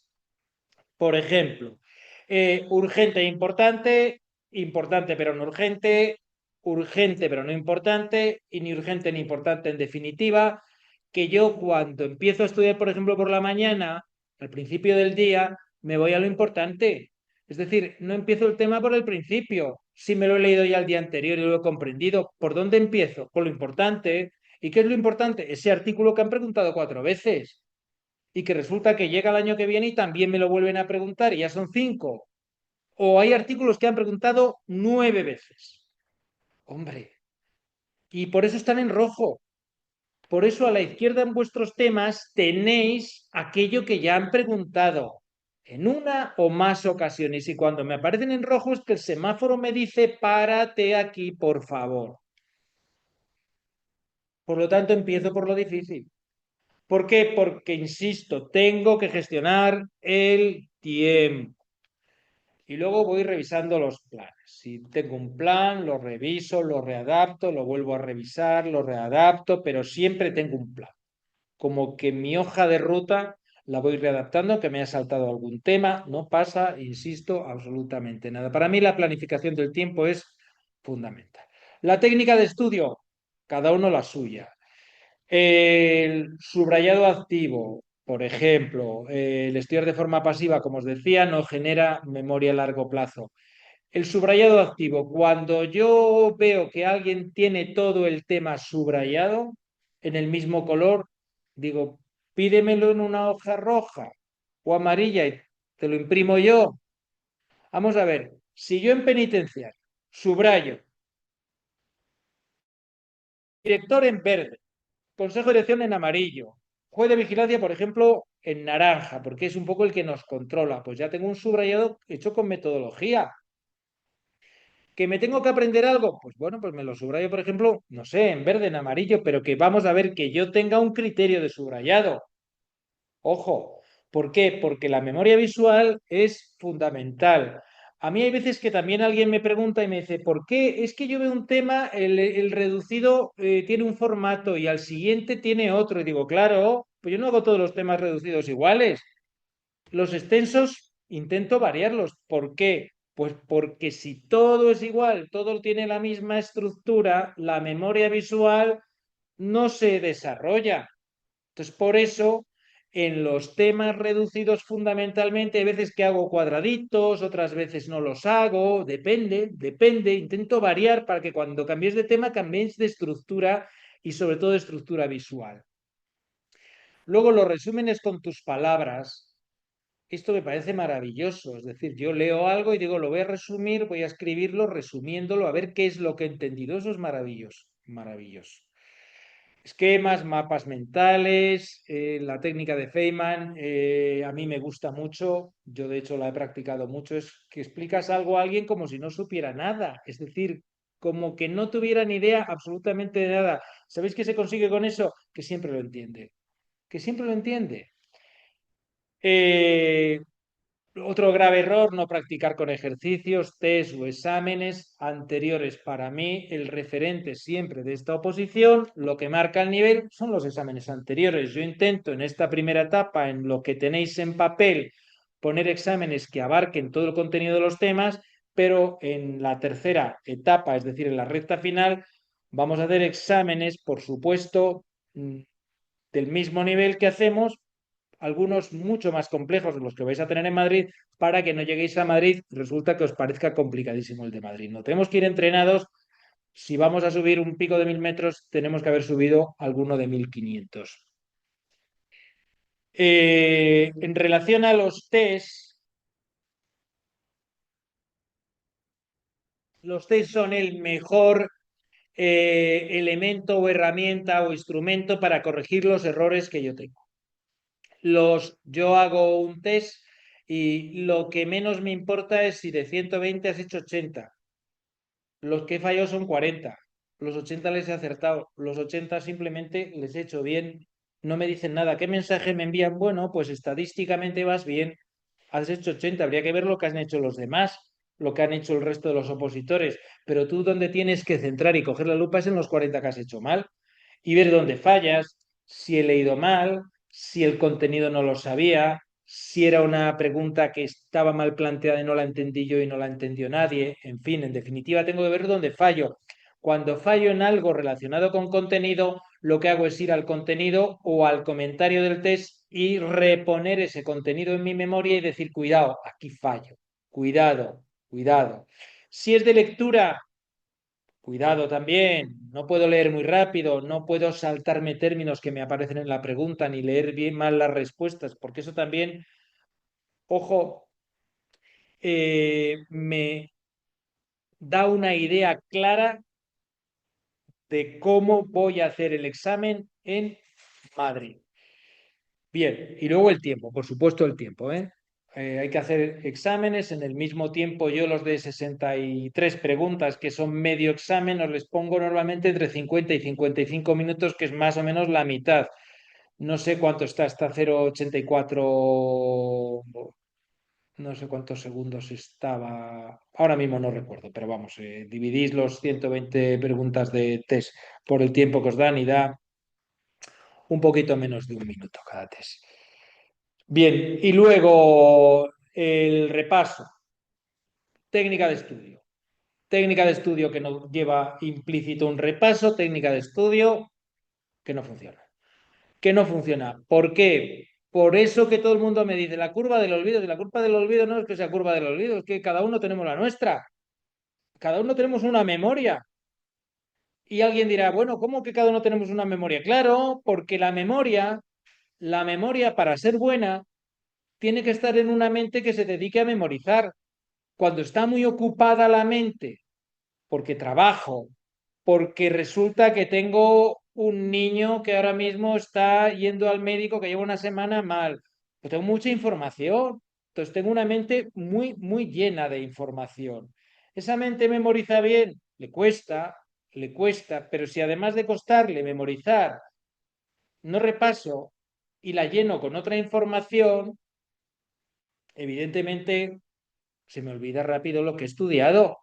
Por ejemplo, urgente e importante, importante pero no urgente, urgente pero no importante, y ni urgente ni importante en definitiva, que yo cuando empiezo a estudiar, por ejemplo, por la mañana, al principio del día, me voy a lo importante. Es decir, no empiezo el tema por el principio. Si me lo he leído ya el día anterior y lo he comprendido, ¿por dónde empiezo? Por lo importante. ¿Y qué es lo importante? Ese artículo que han preguntado 4 veces y que resulta que llega el año que viene y también me lo vuelven a preguntar y ya son 5. O hay artículos que han preguntado 9 veces. Hombre, y por eso están en rojo. Por eso a la izquierda en vuestros temas tenéis aquello que ya han preguntado en una o más ocasiones. Y cuando me aparecen en rojo es que el semáforo me dice párate aquí, por favor. Por lo tanto, empiezo por lo difícil. ¿Por qué? Porque, insisto, tengo que gestionar el tiempo. Y luego voy revisando los planes. Si tengo un plan, lo reviso, lo readapto, lo vuelvo a revisar, lo readapto, pero siempre tengo un plan. Como que mi hoja de ruta la voy readaptando, que me ha saltado algún tema, no pasa, insisto, absolutamente nada. Para mí la planificación del tiempo es fundamental. La técnica de estudio, cada uno la suya. El subrayado activo, por ejemplo, el estudiar de forma pasiva, como os decía, no genera memoria a largo plazo. El subrayado activo, cuando yo veo que alguien tiene todo el tema subrayado en el mismo color, digo, pídemelo en una hoja roja o amarilla y te lo imprimo yo. Vamos a ver, si yo en penitenciario subrayo, director en verde, consejo de dirección en amarillo, juez de vigilancia, por ejemplo, en naranja, porque es un poco el que nos controla, pues ya tengo un subrayado hecho con metodología. ¿Que me tengo que aprender algo? Pues bueno, pues me lo subrayo, por ejemplo, no sé, en verde, en amarillo, pero que vamos a ver que yo tenga un criterio de subrayado. Ojo, ¿por qué? Porque la memoria visual es fundamental. A mí hay veces que también alguien me pregunta y me dice, ¿por qué? Es que yo veo un tema, el reducido tiene un formato y al siguiente tiene otro. Y digo, claro, pues yo no hago todos los temas reducidos iguales. Los extensos intento variarlos. ¿Por qué? Pues porque si todo es igual, todo tiene la misma estructura, la memoria visual no se desarrolla. Entonces, por eso En los temas reducidos fundamentalmente, hay veces que hago cuadraditos, otras veces no los hago, depende, intento variar para que cuando cambies de tema cambies de estructura y sobre todo de estructura visual. Luego los resúmenes con tus palabras, esto me parece maravilloso, es decir, yo leo algo y digo, lo voy a resumir, voy a escribirlo resumiéndolo, a ver qué es lo que he entendido, eso es maravilloso, maravilloso. Esquemas, mapas mentales, la técnica de Feynman, a mí me gusta mucho, yo de hecho la he practicado mucho, es que explicas algo a alguien como si no supiera nada, es decir, como que no tuviera ni idea absolutamente de nada. ¿Sabéis qué se consigue con eso? Que siempre lo entiende, que siempre lo entiende. Eh, Otro grave error, no practicar con ejercicios, test o exámenes anteriores. Para mí, el referente siempre de esta oposición, lo que marca el nivel son los exámenes anteriores. Yo intento en esta primera etapa, en lo que tenéis en papel, poner exámenes que abarquen todo el contenido de los temas, pero en la tercera etapa, es decir, en la recta final, vamos a hacer exámenes, por supuesto, del mismo nivel que hacemos, algunos mucho más complejos de los que vais a tener en Madrid, para que no lleguéis a Madrid y resulta que os parezca complicadísimo el de Madrid. No tenemos que ir entrenados. Si vamos a subir un pico de 1000 metros, tenemos que haber subido alguno de 1500. En relación a los test son el mejor elemento o herramienta o instrumento para corregir los errores que yo tengo. Yo hago un test y lo que menos me importa es si de 120 has hecho 80. Los que he fallado son 40. Los 80 les he acertado. Los 80 simplemente les he hecho bien. No me dicen nada. ¿Qué mensaje me envían? Bueno, pues estadísticamente vas bien. Has hecho 80. Habría que ver lo que han hecho los demás, lo que han hecho el resto de los opositores. Pero tú donde tienes que centrar y coger la lupa es en los 40 que has hecho mal y ver dónde fallas, si he leído mal, si el contenido no lo sabía, si era una pregunta que estaba mal planteada y no la entendí yo y no la entendió nadie. En fin, en definitiva, tengo que ver dónde fallo. Cuando fallo en algo relacionado con contenido, lo que hago es ir al contenido o al comentario del test y reponer ese contenido en mi memoria y decir, cuidado, aquí fallo, cuidado, cuidado. Si es de lectura, cuidado también, no puedo leer muy rápido, no puedo saltarme términos que me aparecen en la pregunta ni leer bien mal las respuestas, porque eso también, ojo, me da una idea clara de cómo voy a hacer el examen en Madrid. Bien, y luego el tiempo, por supuesto el tiempo, ¿eh? Hay que hacer exámenes en el mismo tiempo. Yo los de 63 preguntas, que son medio examen, os les pongo normalmente entre 50 y 55 minutos, que es más o menos la mitad. No sé cuánto está hasta 0,84, no sé cuántos segundos estaba, ahora mismo no recuerdo, pero vamos, dividís los 120 preguntas de test por el tiempo que os dan y da un poquito menos de un minuto cada test. Bien, y luego el repaso, técnica de estudio. Técnica de estudio que no lleva implícito un repaso, técnica de estudio que no funciona. Que no funciona. ¿Por qué? Por eso que todo el mundo me dice la curva del olvido, y la curva del olvido no es que sea curva del olvido, es que cada uno tenemos la nuestra, cada uno tenemos una memoria. Y alguien dirá, bueno, ¿cómo que cada uno tenemos una memoria? Claro, porque la memoria para ser buena, tiene que estar en una mente que se dedique a memorizar. Cuando está muy ocupada la mente, porque trabajo, porque resulta que tengo un niño que ahora mismo está yendo al médico que lleva una semana mal, pues tengo mucha información, entonces tengo una mente muy, muy llena de información. Esa mente memoriza bien, le cuesta, pero si además de costarle memorizar, no repaso y la lleno con otra información, evidentemente se me olvida rápido lo que he estudiado.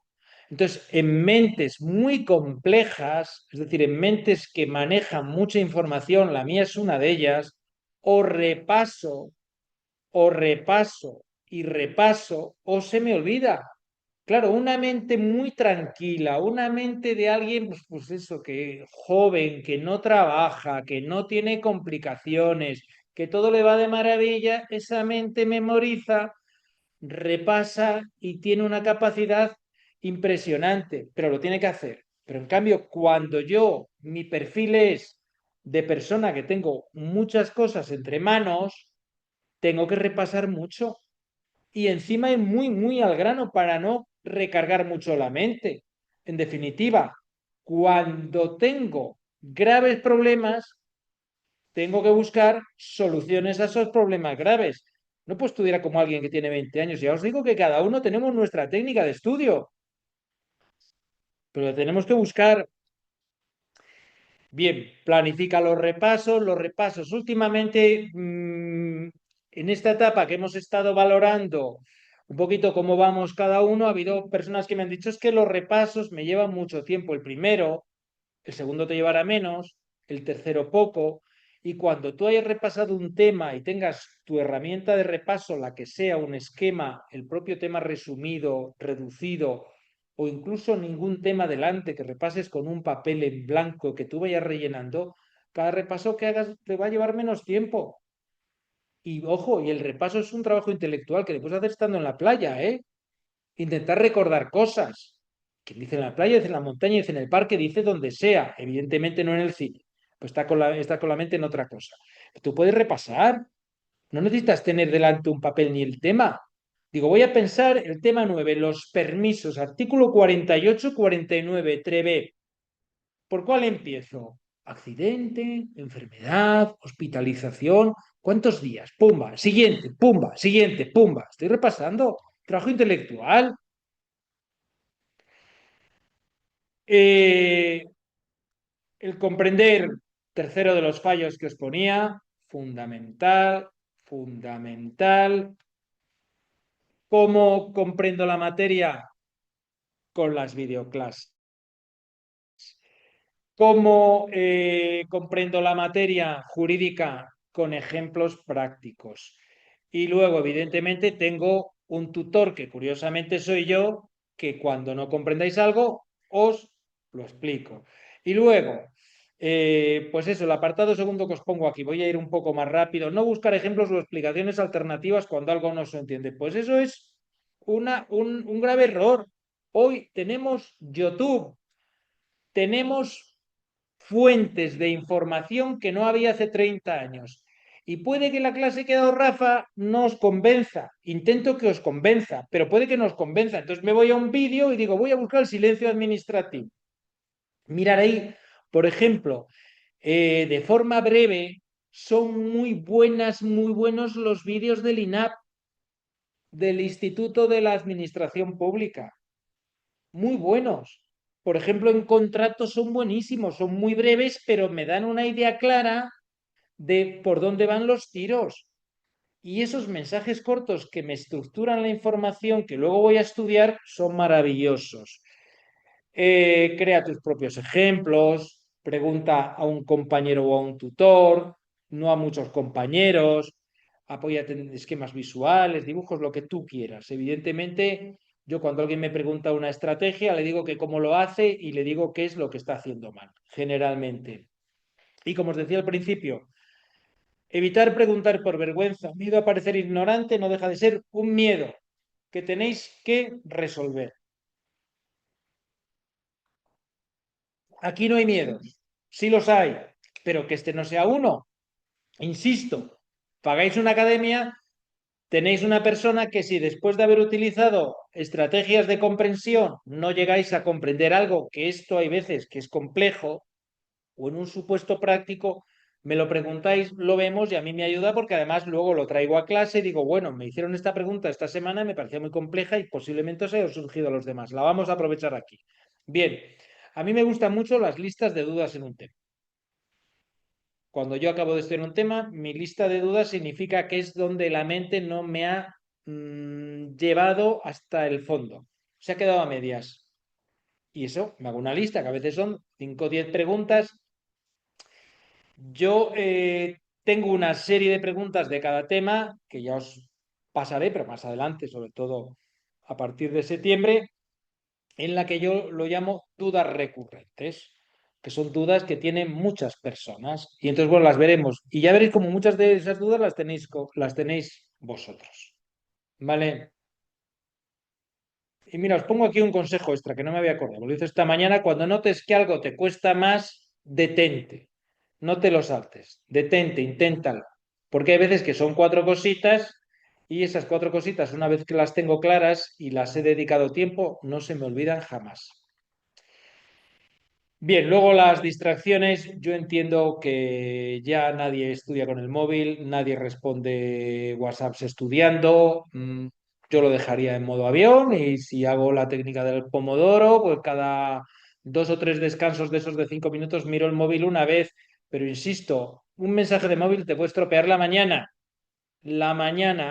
Entonces, en mentes muy complejas, es decir, en mentes que manejan mucha información, la mía es una de ellas, o repaso, o repaso y repaso, o se me olvida. Claro, una mente muy tranquila, una mente de alguien, pues eso, que joven, que no trabaja, que no tiene complicaciones, que todo le va de maravilla, esa mente memoriza, repasa y tiene una capacidad impresionante, pero lo tiene que hacer. Pero en cambio, cuando mi perfil es de persona que tengo muchas cosas entre manos, tengo que repasar mucho y encima ir muy, muy al grano para no recargar mucho la mente. En definitiva, cuando tengo graves problemas, tengo que buscar soluciones a esos problemas graves. No puedo estudiar como alguien que tiene 20 años. Ya os digo que cada uno tenemos nuestra técnica de estudio, pero tenemos que buscar. Bien, planifica los repasos. Los repasos últimamente, en esta etapa que hemos estado valorando un poquito cómo vamos cada uno, ha habido personas que me han dicho es que los repasos me llevan mucho tiempo. El primero, el segundo te llevará menos, el tercero poco. Y cuando tú hayas repasado un tema y tengas tu herramienta de repaso, la que sea un esquema, el propio tema resumido, reducido, o incluso ningún tema delante, que repases con un papel en blanco que tú vayas rellenando, cada repaso que hagas te va a llevar menos tiempo. Y ojo, y el repaso es un trabajo intelectual que le puedes hacer estando en la playa, ¿eh? Intentar recordar cosas. Quien dice en la playa, dice en la montaña, dice en el parque, dice donde sea, evidentemente no en el cine. Pues está con la mente en otra cosa. Tú puedes repasar, no necesitas tener delante un papel ni el tema. Digo, voy a pensar el tema 9, los permisos, artículo 48, 49, 3b. ¿Por cuál empiezo? Accidente, enfermedad, hospitalización. ¿Cuántos días? Pumba, siguiente, pumba, siguiente, pumba. Estoy repasando. Trabajo intelectual. Eh, el comprender, tercero de los fallos que os ponía, fundamental, fundamental. ¿Cómo comprendo la materia? Con las videoclases. ¿Cómo comprendo la materia jurídica? Con ejemplos prácticos. Y luego, evidentemente, tengo un tutor que curiosamente soy yo, que cuando no comprendáis algo, os lo explico. Y luego, pues eso, el apartado segundo que os pongo aquí, voy a ir un poco más rápido. No buscar ejemplos o explicaciones alternativas cuando algo no se entiende. Pues eso es un grave error. Hoy tenemos YouTube, tenemos fuentes de información que no había hace 30 años. Y puede que la clase que ha dado Rafa no os convenza. Intento que os convenza, pero puede que no os convenza. Entonces me voy a un vídeo y digo, voy a buscar el silencio administrativo. Mirar ahí, por ejemplo, de forma breve, son muy buenos los vídeos del INAP, del Instituto de la Administración Pública. Muy buenos. Por ejemplo, en contratos son buenísimos, son muy breves, pero me dan una idea clara de por dónde van los tiros. Y esos mensajes cortos que me estructuran la información que luego voy a estudiar son maravillosos. Crea tus propios ejemplos, pregunta a un compañero o a un tutor, no a muchos compañeros, apóyate en esquemas visuales, dibujos, lo que tú quieras. Evidentemente, yo cuando alguien me pregunta una estrategia, le digo que cómo lo hace y le digo qué es lo que está haciendo mal, generalmente. Y como os decía al principio, evitar preguntar por vergüenza, miedo a parecer ignorante, no deja de ser un miedo que tenéis que resolver. Aquí no hay miedos, sí los hay, pero que este no sea uno. Insisto, pagáis una academia, tenéis una persona que si después de haber utilizado estrategias de comprensión no llegáis a comprender algo, que esto hay veces que es complejo, o en un supuesto práctico, me lo preguntáis, lo vemos y a mí me ayuda porque además luego lo traigo a clase y digo, bueno, me hicieron esta pregunta esta semana y me parecía muy compleja y posiblemente os haya surgido a los demás. La vamos a aprovechar aquí. Bien, a mí me gustan mucho las listas de dudas en un tema. Cuando yo acabo de estudiar un tema, mi lista de dudas significa que es donde la mente no me ha llevado hasta el fondo. Se ha quedado a medias. Y eso, me hago una lista, que a veces son 5 o 10 preguntas. Yo tengo una serie de preguntas de cada tema que ya os pasaré, pero más adelante, sobre todo a partir de septiembre, en la que yo lo llamo dudas recurrentes. que son dudas que tienen muchas personas. Y entonces, bueno, las veremos. Y ya veréis como muchas de esas dudas las tenéis vosotros. ¿Vale? Y mira, os pongo aquí un consejo extra que no me había acordado. Lo hice esta mañana. Cuando notes que algo te cuesta más, detente. No te lo saltes. Detente, inténtalo. Porque hay veces que son cuatro cositas y esas cuatro cositas, una vez que las tengo claras y las he dedicado tiempo, no se me olvidan jamás. Bien, luego las distracciones, yo entiendo que ya nadie estudia con el móvil, nadie responde WhatsApps estudiando, yo lo dejaría en modo avión y si hago la técnica del pomodoro, pues cada 2 o 3 descansos de esos de 5 minutos miro el móvil una vez, pero insisto, un mensaje de móvil te puede estropear la mañana,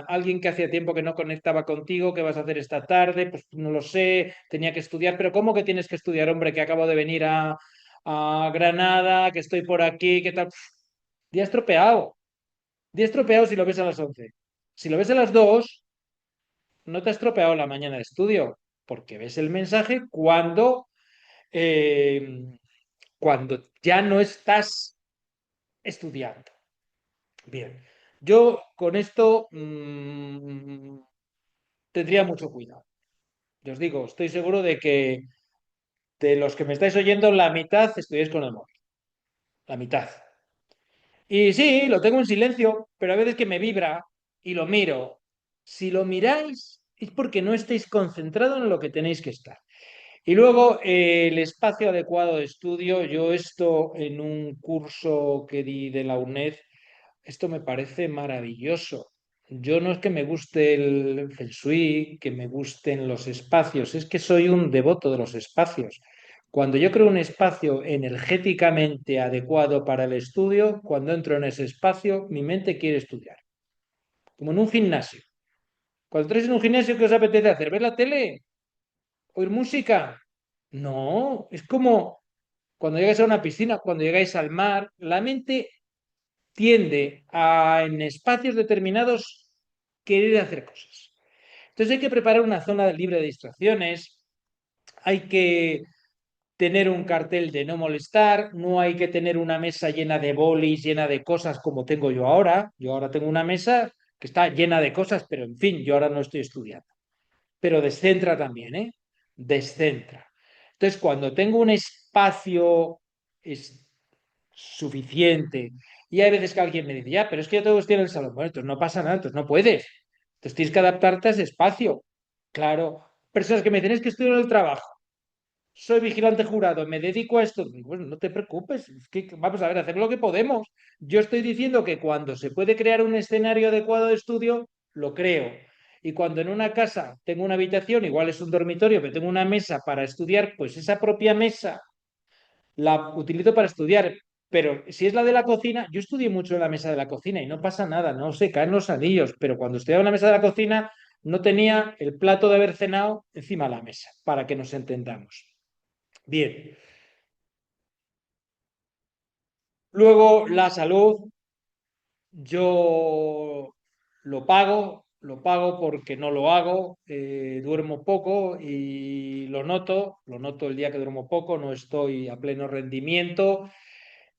alguien que hacía tiempo que no conectaba contigo, ¿qué vas a hacer esta tarde? Pues no lo sé, tenía que estudiar, pero ¿cómo que tienes que estudiar, hombre, que acabo de venir a Granada, que estoy por aquí, qué tal? Día estropeado, día estropeado si lo ves a las 11. Si lo ves a las 2, no te ha estropeado la mañana de estudio, porque ves el mensaje eh, cuando ya no estás estudiando. Bien, yo con esto tendría mucho cuidado. Yo os digo, estoy seguro de que de los que me estáis oyendo, la mitad estudiáis con el móvil. La mitad. Y sí, lo tengo en silencio, pero a veces que me vibra y lo miro. Si lo miráis, es porque no estáis concentrados en lo que tenéis que estar. Y luego el espacio adecuado de estudio. Yo esto en un curso que di de la UNED. Esto me parece maravilloso. Yo no es que me guste el Feng Shui, que me gusten los espacios, es que soy un devoto de los espacios. Cuando yo creo un espacio energéticamente adecuado para el estudio, cuando entro en ese espacio, mi mente quiere estudiar. Como en un gimnasio. Cuando entráis en un gimnasio, ¿qué os apetece hacer? ¿Ver la tele? ¿Oír música? No, es como cuando llegáis a una piscina, cuando llegáis al mar, la mente tiende a, en espacios determinados, querer hacer cosas. Entonces hay que preparar una zona libre de distracciones, hay que tener un cartel de no molestar, no hay que tener una mesa llena de bolis, llena de cosas como tengo yo ahora. Yo ahora tengo una mesa que está llena de cosas, pero en fin, yo ahora no estoy estudiando. Pero descentra también, ¿eh? Descentra. Entonces, cuando tengo un espacio suficiente. Y hay veces que alguien me dice, ya, pero es que yo tengo que estar en el salón. Bueno, entonces no pasa nada, entonces no puedes. Entonces tienes que adaptarte a ese espacio. Claro, personas que me dicen, es que estoy en el trabajo, soy vigilante jurado, me dedico a esto. Bueno, no te preocupes, es que vamos a ver, hacer lo que podemos. Yo estoy diciendo que cuando se puede crear un escenario adecuado de estudio, lo creo. Y cuando en una casa tengo una habitación, igual es un dormitorio, pero tengo una mesa para estudiar, pues esa propia mesa la utilizo para estudiar, pero si es la de la cocina, yo estudié mucho en la mesa de la cocina y no pasa nada, no se caen los anillos, pero cuando estudiaba en la mesa de la cocina no tenía el plato de haber cenado encima de la mesa, para que nos entendamos. Bien, luego la salud, yo lo pago porque no lo hago, duermo poco y lo noto el día que duermo poco, no estoy a pleno rendimiento.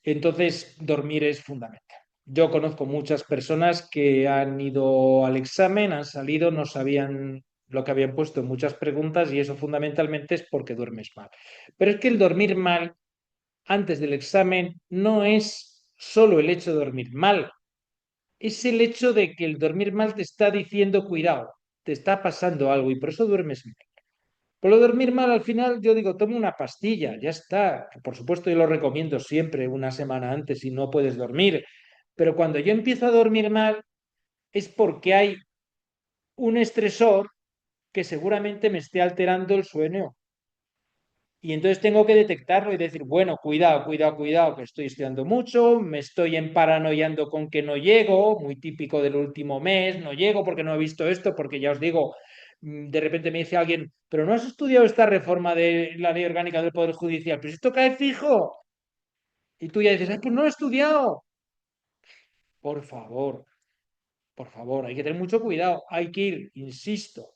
Entonces, dormir es fundamental. Yo conozco muchas personas que han ido al examen, han salido, no sabían lo que habían puesto en muchas preguntas y eso fundamentalmente es porque duermes mal. Pero es que el dormir mal antes del examen no es solo el hecho de dormir mal, es el hecho de que el dormir mal te está diciendo cuidado, te está pasando algo y por eso duermes mal. Por lo de dormir mal, al final yo digo, toma una pastilla, ya está. Por supuesto, yo lo recomiendo siempre una semana antes si no puedes dormir. Pero cuando yo empiezo a dormir mal es porque hay un estresor que seguramente me esté alterando el sueño. Y entonces tengo que detectarlo y decir, bueno, cuidado, cuidado, cuidado, que estoy estudiando mucho, me estoy emparanoiando con que no llego, muy típico del último mes, no llego porque no he visto esto, porque ya os digo, de repente me dice alguien, pero no has estudiado esta reforma de la ley orgánica del Poder Judicial, pues esto cae fijo. Y tú ya dices, ay, pues no lo he estudiado. Por por favor, hay que tener mucho cuidado, hay que ir, insisto,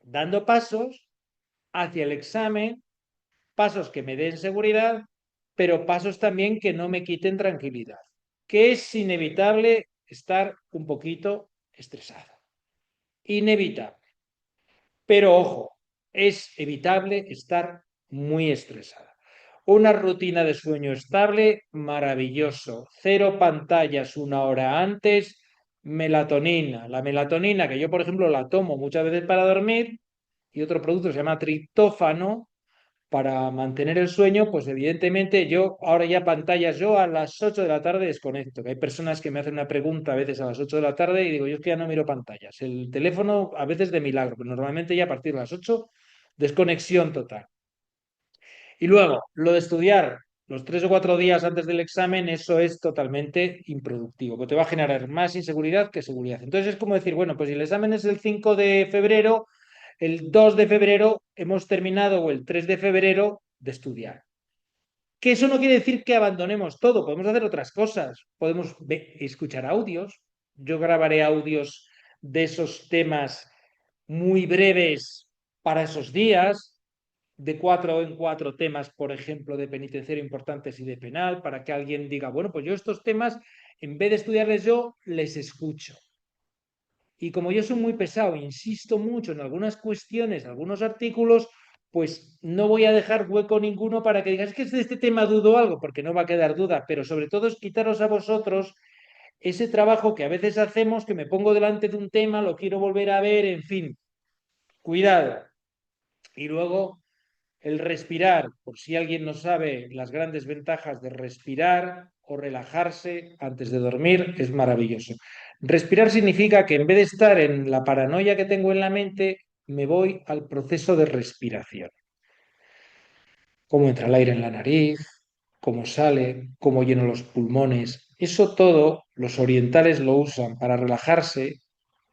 dando pasos hacia el examen, pasos que me den seguridad, pero pasos también que no me quiten tranquilidad, que es inevitable estar un poquito estresado. Inevitable. Pero ojo, es evitable estar muy estresada. Una rutina de sueño estable, maravilloso. Cero pantallas una hora antes. Melatonina. La melatonina, que yo, por ejemplo, la tomo muchas veces para dormir, y otro producto se llama triptófano, para mantener el sueño, pues evidentemente yo ahora ya pantallas, yo a las 8 de la tarde desconecto, que hay personas que me hacen una pregunta a veces a las 8 de la tarde y digo, yo es que ya no miro pantallas. El teléfono a veces de milagro, pero normalmente ya a partir de las 8 desconexión total. Y luego, lo de estudiar los 3 o 4 días antes del examen, eso es totalmente improductivo, porque te va a generar más inseguridad que seguridad. Entonces es como decir, bueno, pues si el examen es el 5 de febrero, el 2 de febrero hemos terminado o el 3 de febrero de estudiar. Que eso no quiere decir que abandonemos todo, podemos hacer otras cosas, podemos escuchar audios, yo grabaré audios de esos temas muy breves para esos días, de 4 en 4 temas, por ejemplo, de penitenciario importantes y de penal, para que alguien diga, bueno, pues yo estos temas, en vez de estudiarles yo, les escucho. Y como yo soy muy pesado, insisto mucho en algunas cuestiones, algunos artículos, pues no voy a dejar hueco ninguno para que digas, es que de este tema dudo algo, porque no va a quedar duda, pero sobre todo es quitaros a vosotros ese trabajo que a veces hacemos, que me pongo delante de un tema, lo quiero volver a ver, en fin, cuidado. Y luego el respirar, por si alguien no sabe las grandes ventajas de respirar o relajarse antes de dormir, es maravilloso. Respirar significa que en vez de estar en la paranoia que tengo en la mente, me voy al proceso de respiración. Cómo entra el aire en la nariz, cómo sale, cómo lleno los pulmones. Eso todo los orientales lo usan para relajarse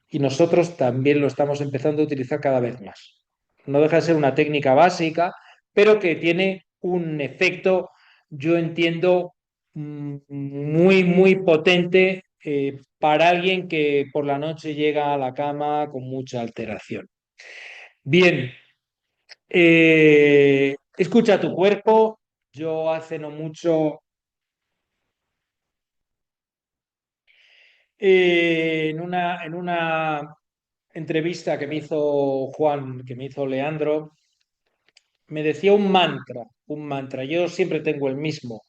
y nosotros también lo estamos empezando a utilizar cada vez más. No deja de ser una técnica básica, pero que tiene un efecto, yo entiendo, muy, muy potente para alguien que por la noche llega a la cama con mucha alteración. Bien, escucha tu cuerpo. Yo hace no mucho, en una entrevista que me hizo Juan, que me hizo Leandro, me decía un mantra, un mantra. Yo siempre tengo el mismo,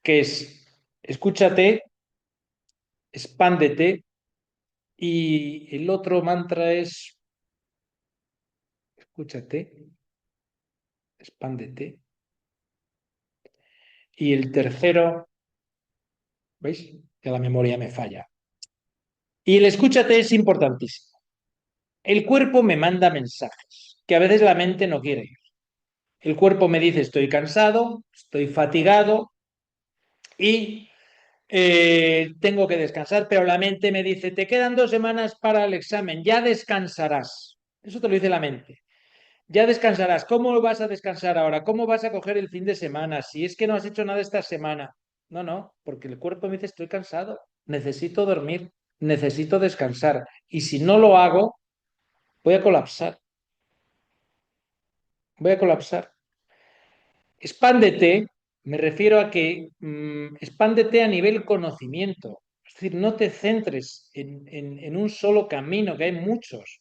que es escúchate, expándete, y el otro mantra es escúchate, expándete, y el tercero, ¿veis? Que la memoria me falla. Y el escúchate es importantísimo. El cuerpo me manda mensajes que a veces la mente no quiere ir. El cuerpo me dice estoy cansado, estoy fatigado y tengo que descansar, pero la mente me dice, te quedan 2 semanas para el examen, ya descansarás. Eso te lo dice la mente. Ya descansarás. ¿Cómo vas a descansar ahora? ¿Cómo vas a coger el fin de semana? Si es que no has hecho nada esta semana. No, no, porque el cuerpo me dice, estoy cansado, necesito dormir, necesito descansar. Y si no lo hago, voy a colapsar, voy a colapsar. Expándete, me refiero a que expándete a nivel conocimiento. Es decir, no te centres en un solo camino, que hay muchos.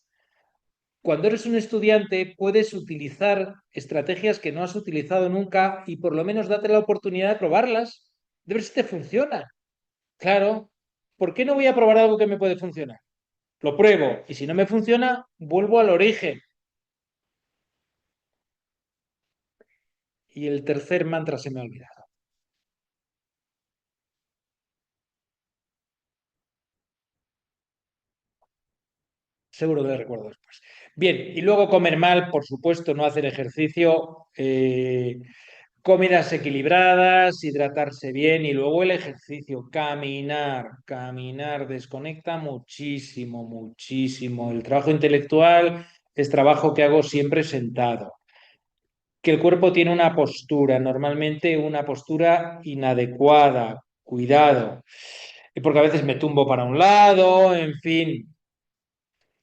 Cuando eres un estudiante puedes utilizar estrategias que no has utilizado nunca y por lo menos date la oportunidad de probarlas, de ver si te funciona. Claro, ¿por qué no voy a probar algo que me puede funcionar? Lo pruebo y si no me funciona, vuelvo al origen. Y el tercer mantra se me ha olvidado. Seguro que lo recuerdo después. Bien, y luego comer mal, por supuesto, no hacer ejercicio, comidas equilibradas, hidratarse bien y luego el ejercicio, caminar, caminar, desconecta muchísimo, muchísimo. El trabajo intelectual es trabajo que hago siempre sentado. Que el cuerpo tiene una postura, normalmente una postura inadecuada, cuidado, porque a veces me tumbo para un lado, en fin,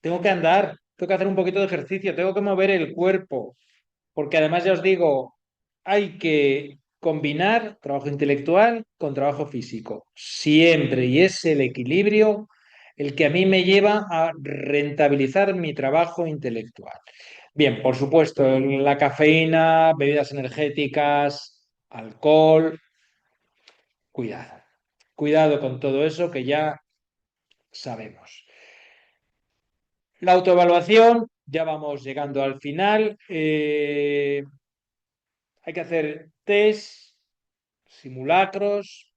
tengo que andar, tengo que hacer un poquito de ejercicio, tengo que mover el cuerpo, porque además ya os digo, hay que combinar trabajo intelectual con trabajo físico, siempre, y es el equilibrio el que a mí me lleva a rentabilizar mi trabajo intelectual. Bien, por supuesto, la cafeína, bebidas energéticas, alcohol, cuidado. Cuidado con todo eso que ya sabemos. La autoevaluación, ya vamos llegando al final. Hay que hacer test, simulacros,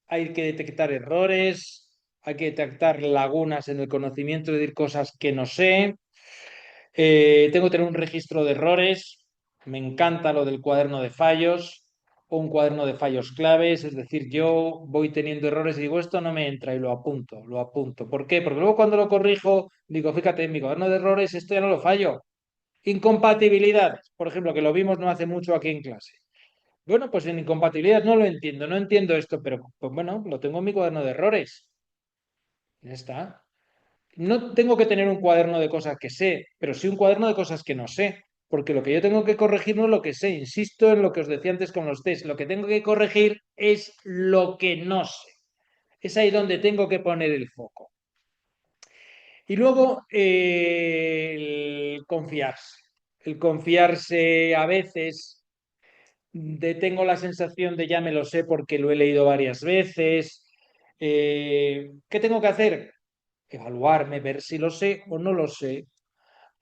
hay que detectar errores, hay que detectar lagunas en el conocimiento, es decir, cosas que no sé. Tengo que tener un registro de errores. Me encanta lo del cuaderno de fallos o un cuaderno de fallos claves. Es decir, yo voy teniendo errores y digo, esto no me entra y lo apunto, lo apunto. ¿Por qué? Porque luego cuando lo corrijo, digo, fíjate, en mi cuaderno de errores esto ya no lo fallo. Incompatibilidades, por ejemplo, que lo vimos no hace mucho aquí en clase. Bueno, pues en incompatibilidad no lo entiendo, no entiendo esto, pero pues bueno, lo tengo en mi cuaderno de errores. Ya está. No tengo que tener un cuaderno de cosas que sé, pero sí un cuaderno de cosas que no sé, porque lo que yo tengo que corregir no es lo que sé, insisto en lo que os decía antes con los test, lo que tengo que corregir es lo que no sé. Es ahí donde tengo que poner el foco. Y luego el confiarse. El confiarse a veces tengo la sensación de ya me lo sé porque lo he leído varias veces. ¿Qué tengo que hacer? Evaluarme, ver si lo sé o no lo sé.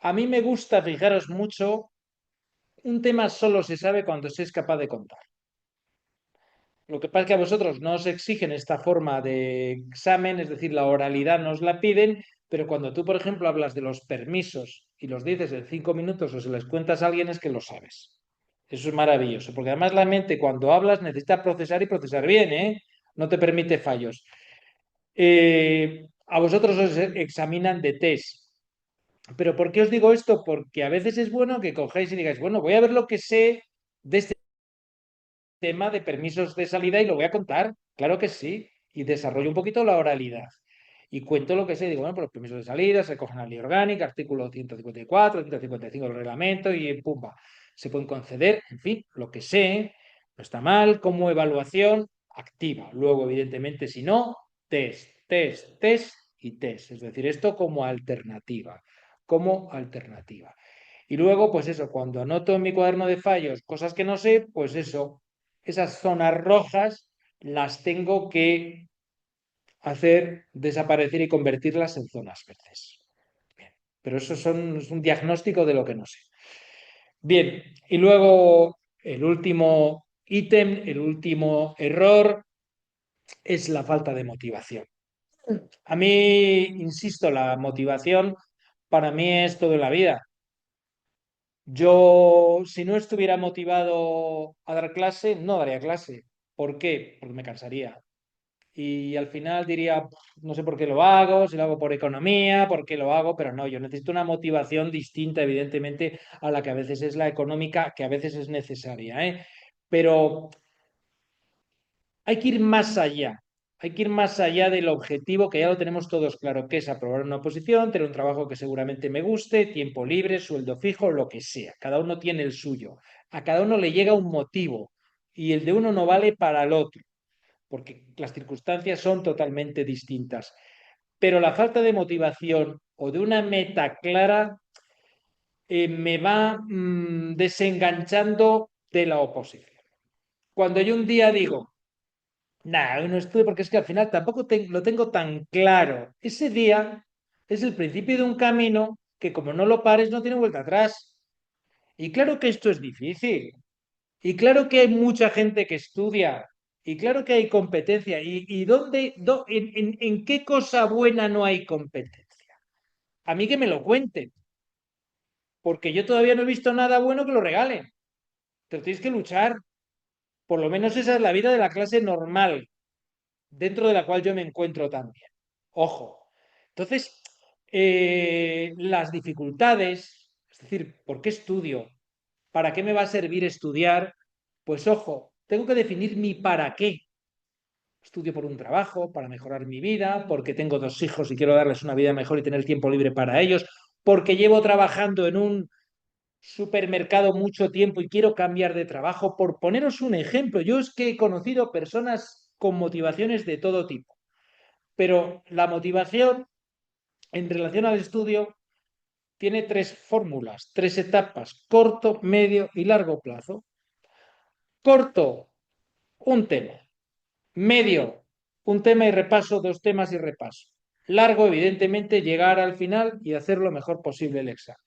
A mí me gusta, fijaros mucho, un tema solo se sabe cuando se es capaz de contar. Lo que pasa es que a vosotros no os exigen esta forma de examen, es decir, la oralidad nos la piden, pero cuando tú, por ejemplo, hablas de los permisos y los dices en 5 minutos o se les cuentas a alguien es que lo sabes. Eso es maravilloso, porque además la mente cuando hablas necesita procesar y procesar bien, ¿eh? No te permite fallos. A vosotros os examinan de test. ¿Pero por qué os digo esto? Porque a veces es bueno que cogáis y digáis, bueno, voy a ver lo que sé de este tema de permisos de salida y lo voy a contar, claro que sí, y desarrollo un poquito la oralidad. Y cuento lo que sé, digo, bueno, pues los permisos de salida se cogen a la ley orgánica, artículo 154, 155 del reglamento y pumba, se pueden conceder, en fin, lo que sé, no está mal, como evaluación activa. Luego, evidentemente, si no, test, test, test y test. Es decir, esto como alternativa, como alternativa. Y luego, pues eso, cuando anoto en mi cuaderno de fallos cosas que no sé, pues eso, esas zonas rojas las tengo que hacer desaparecer y convertirlas en zonas verdes. Bien, pero eso es un diagnóstico de lo que no sé. Bien, y luego el último ítem, el último error es la falta de motivación. A mí, insisto, la motivación para mí es todo en la vida. Yo, si no estuviera motivado a dar clase, no daría clase. ¿Por qué? Porque me cansaría. Y al final diría, no sé por qué lo hago, si lo hago por economía, por qué lo hago, pero no, yo necesito una motivación distinta, evidentemente, a la que a veces es la económica, que a veces es necesaria, ¿eh? Pero hay que ir más allá. Hay que ir más allá del objetivo que ya lo tenemos todos claro, que es aprobar una oposición, tener un trabajo que seguramente me guste, tiempo libre, sueldo fijo, lo que sea. Cada uno tiene el suyo. A cada uno le llega un motivo y el de uno no vale para el otro, porque las circunstancias son totalmente distintas. Pero la falta de motivación o de una meta clara me va desenganchando de la oposición. Cuando yo un día digo, nada, no estuve porque es que al final tampoco lo tengo tan claro. Ese día es el principio de un camino que como no lo pares no tiene vuelta atrás. Y claro que esto es difícil. Y claro que hay mucha gente que estudia. Y claro que hay competencia. ¿Y dónde, en qué cosa buena no hay competencia? A mí que me lo cuenten. Porque yo todavía no he visto nada bueno que lo regalen. Pero tienes que luchar. Por lo menos esa es la vida de la clase normal, dentro de la cual yo me encuentro también. Ojo. Entonces, las dificultades, es decir, ¿por qué estudio? ¿Para qué me va a servir estudiar? Pues ojo, tengo que definir mi para qué. Estudio por un trabajo, para mejorar mi vida, porque tengo 2 hijos y quiero darles una vida mejor y tener tiempo libre para ellos, porque llevo trabajando en un supermercado mucho tiempo y quiero cambiar de trabajo. Por poneros un ejemplo, yo es que he conocido personas con motivaciones de todo tipo, pero la motivación en relación al estudio tiene tres fórmulas, tres etapas: corto, medio y largo plazo. Corto, un tema. Medio, un tema y repaso, dos temas y repaso. Largo, evidentemente, llegar al final y hacer lo mejor posible el examen.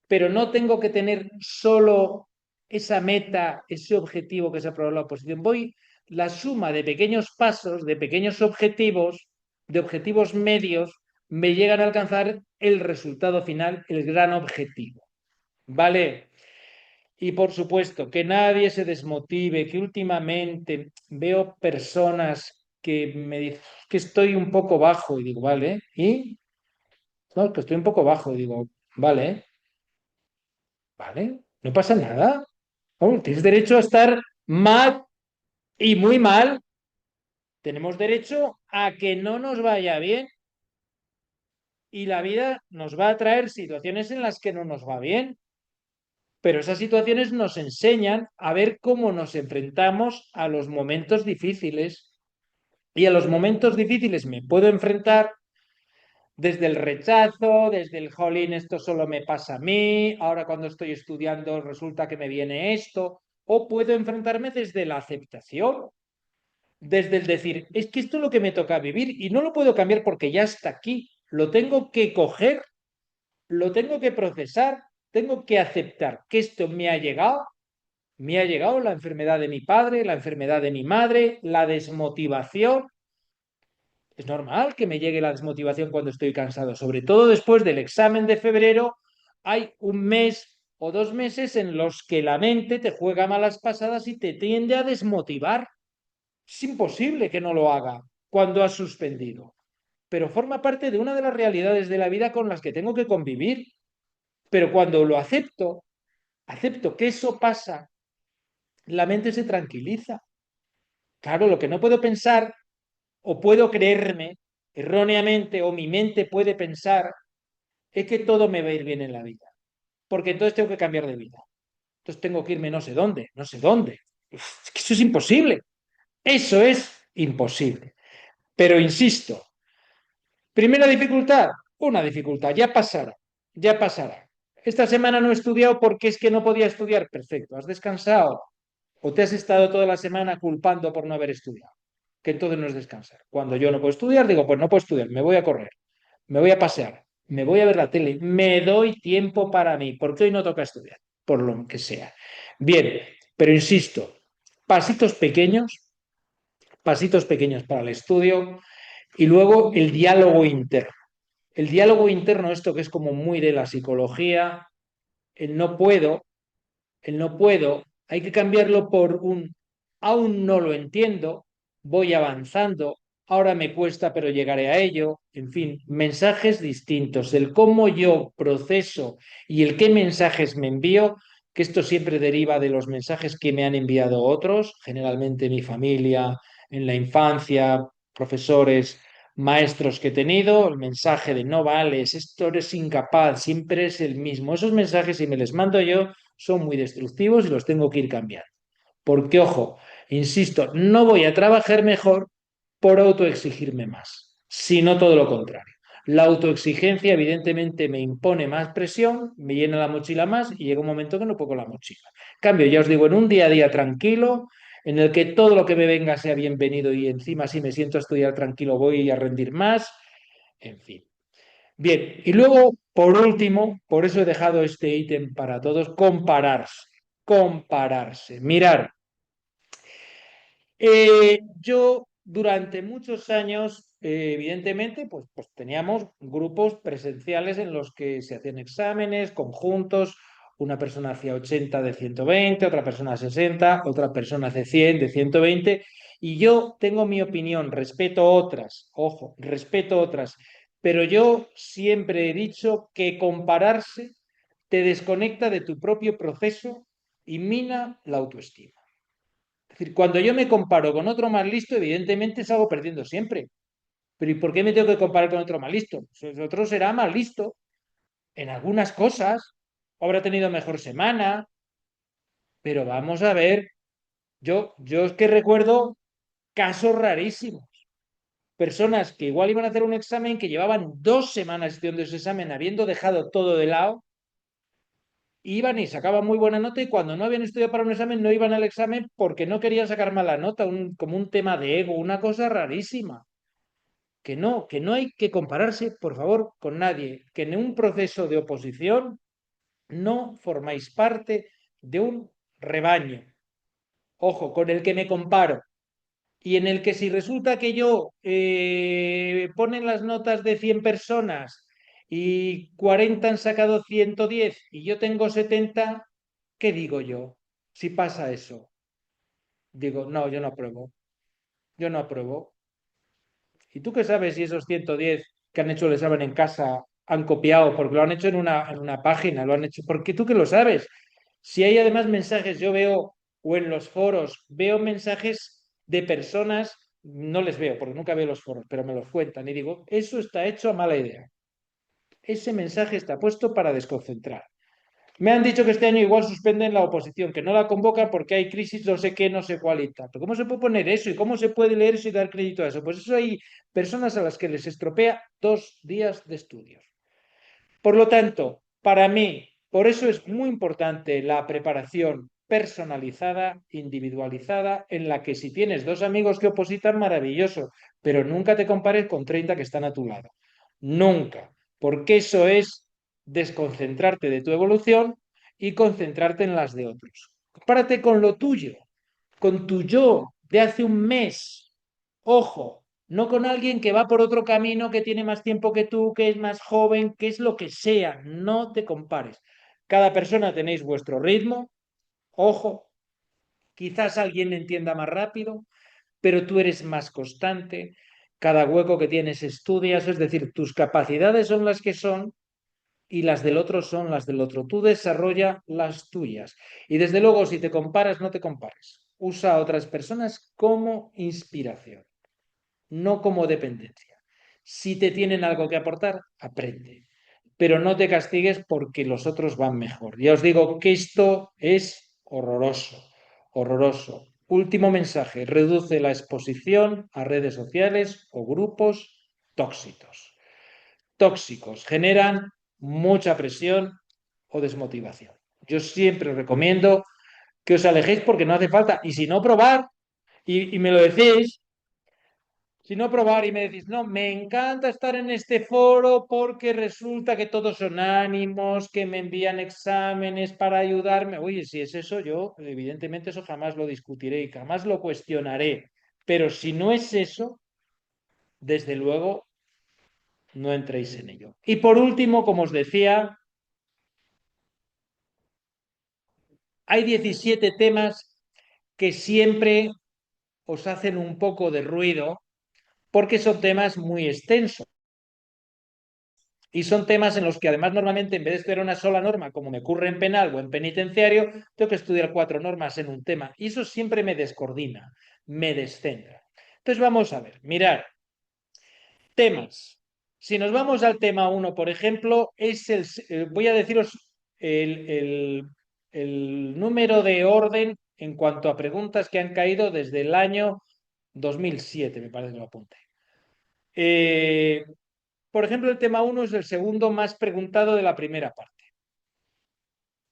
Pero no tengo que tener solo esa meta, ese objetivo que es aprobar la oposición. Voy la suma de pequeños pasos, de pequeños objetivos, de objetivos medios, me llegan a alcanzar el resultado final, el gran objetivo. ¿Vale? Y por supuesto, que nadie se desmotive, que últimamente veo personas que me dicen que estoy un poco bajo y digo, vale, y no, que estoy un poco bajo y digo, vale, vale, no pasa nada. Oh, tienes derecho a estar mal y muy mal. Tenemos derecho a que no nos vaya bien y la vida nos va a traer situaciones en las que no nos va bien. Pero esas situaciones nos enseñan a ver cómo nos enfrentamos a los momentos difíciles. Y a los momentos difíciles me puedo enfrentar desde el rechazo, desde el jolín, esto solo me pasa a mí, ahora cuando estoy estudiando resulta que me viene esto, o puedo enfrentarme desde la aceptación, desde el decir, es que esto es lo que me toca vivir y no lo puedo cambiar porque ya está aquí, lo tengo que coger, lo tengo que procesar, tengo que aceptar que esto me ha llegado la enfermedad de mi padre, la enfermedad de mi madre, la desmotivación. Es normal que me llegue la desmotivación cuando estoy cansado, sobre todo después del examen de febrero. Hay un mes o 2 meses en los que la mente te juega malas pasadas y te tiende a desmotivar. Es imposible que no lo haga cuando has suspendido, pero forma parte de una de las realidades de la vida con las que tengo que convivir. Pero cuando lo acepto, acepto que eso pasa, la mente se tranquiliza. Claro, lo que no puedo pensar o puedo creerme erróneamente o mi mente puede pensar es que todo me va a ir bien en la vida, porque entonces tengo que cambiar de vida. Entonces tengo que irme no sé dónde, no sé dónde. Es que eso es imposible. Eso es imposible. Pero insisto, primera dificultad, una dificultad, ya pasará, ya pasará. Esta semana no he estudiado porque es que no podía estudiar. Perfecto, has descansado o te has estado toda la semana culpando por no haber estudiado, que entonces no es descansar. Cuando yo no puedo estudiar, digo, pues no puedo estudiar, me voy a correr, me voy a pasear, me voy a ver la tele, me doy tiempo para mí, porque hoy no toca estudiar, por lo que sea. Bien, pero insisto, pasitos pasitos pequeños para el estudio y luego el diálogo interno. El diálogo interno, esto que es como muy de la psicología, el no puedo, el no puedo, hay que cambiarlo por un aún no lo entiendo, voy avanzando, ahora me cuesta, pero llegaré a ello. En fin, mensajes distintos, el cómo yo proceso y el qué mensajes me envío, que esto siempre deriva de los mensajes que me han enviado otros, generalmente mi familia, en la infancia, profesores, maestros que he tenido, el mensaje de no vales, esto eres incapaz, siempre es el mismo. Esos mensajes, si me les mando yo, son muy destructivos y los tengo que ir cambiando. Porque, ojo, insisto, no voy a trabajar mejor por autoexigirme más, sino todo lo contrario. La autoexigencia, evidentemente, me impone más presión, me llena la mochila más y llega un momento que no puedo con la mochila. Cambio, ya os digo, en un día a día tranquilo, en el que todo lo que me venga sea bienvenido y encima, si me siento a estudiar tranquilo, voy a rendir más, en fin. Bien, y luego, por último, por eso he dejado este ítem para todos, compararse. Compararse. Mirar, yo durante muchos años, evidentemente, pues teníamos grupos presenciales en los que se hacían exámenes conjuntos. Una persona hacía 80 de 120, otra persona 60, otra persona hace 100 de 120. Y yo tengo mi opinión, respeto otras, ojo, respeto otras, pero yo siempre he dicho que compararse te desconecta de tu propio proceso y mina la autoestima. Es decir, cuando yo me comparo con otro más listo, evidentemente salgo perdiendo siempre. Pero ¿y por qué me tengo que comparar con otro más listo? Pues otro será más listo en algunas cosas, habrá tenido mejor semana, pero vamos a ver, yo es que recuerdo casos rarísimos. Personas que igual iban a hacer un examen que llevaban 2 semanas estudiando ese examen, habiendo dejado todo de lado, iban y sacaban muy buena nota y cuando no habían estudiado para un examen no iban al examen porque no querían sacar mala nota, como un tema de ego, una cosa rarísima. Que no hay que compararse, por favor, con nadie, que en un proceso de oposición no formáis parte de un rebaño, ojo, con el que me comparo, y en el que si resulta que yo ponen las notas de 100 personas y 40 han sacado 110 y yo tengo 70, ¿qué digo yo? Si pasa eso, digo, no, yo no apruebo, yo no apruebo. ¿Y tú qué sabes si esos 110 que han hecho el examen en casa han copiado? Porque lo han hecho en una página, lo han hecho. Porque tú qué lo sabes. Si hay además mensajes, yo veo, o en los foros, veo mensajes de personas, no les veo, porque nunca veo los foros, pero me los cuentan y digo, eso está hecho a mala idea. Ese mensaje está puesto para desconcentrar. Me han dicho que este año igual suspenden la oposición, que no la convocan porque hay crisis, no sé qué, no sé cuál y tal. Pero ¿cómo se puede poner eso? ¿Y cómo se puede leer eso y dar crédito a eso? Pues eso hay personas a las que les estropea 2 días de estudios. Por lo tanto, para mí, por eso es muy importante la preparación personalizada, individualizada, en la que si tienes 2 amigos que opositan, maravilloso, pero nunca te compares con 30 que están a tu lado. Nunca, porque eso es desconcentrarte de tu evolución y concentrarte en las de otros. Compárate con lo tuyo, con tu yo de hace un mes. Ojo, no con alguien que va por otro camino, que tiene más tiempo que tú, que es más joven, que es lo que sea. No te compares. Cada persona tenéis vuestro ritmo. Ojo, quizás alguien entienda más rápido, pero tú eres más constante. Cada hueco que tienes estudias, es decir, tus capacidades son las que son y las del otro son las del otro. Tú desarrolla las tuyas. Y desde luego, si te comparas, no te compares. Usa a otras personas como inspiración, no como dependencia. Si te tienen algo que aportar, aprende, pero no te castigues porque los otros van mejor. Ya os digo que esto es horroroso, horroroso. Último mensaje, reduce la exposición a redes sociales o grupos tóxicos. Tóxicos, generan mucha presión o desmotivación. Yo siempre os recomiendo que os alejéis porque no hace falta. Y si no, probar. Y me lo decís, si no probar y me decís, no, me encanta estar en este foro porque resulta que todos son ánimos, que me envían exámenes para ayudarme. Oye, si es eso, yo evidentemente eso jamás lo discutiré y jamás lo cuestionaré. Pero si no es eso, desde luego no entréis en ello. Y por último, como os decía, hay 17 temas que siempre os hacen un poco de ruido porque son temas muy extensos. Y son temas en los que además normalmente en vez de estudiar una sola norma, como me ocurre en penal o en penitenciario, tengo que estudiar 4 normas en un tema. Y eso siempre me descoordina, me descentra. Entonces vamos a ver, mirar, temas. Si nos vamos al tema uno, por ejemplo, voy a deciros el, el- el número de orden en cuanto a preguntas que han caído desde el año 2007, me parece que lo apunté. Eh, por ejemplo, el tema uno es el segundo más preguntado de la primera parte,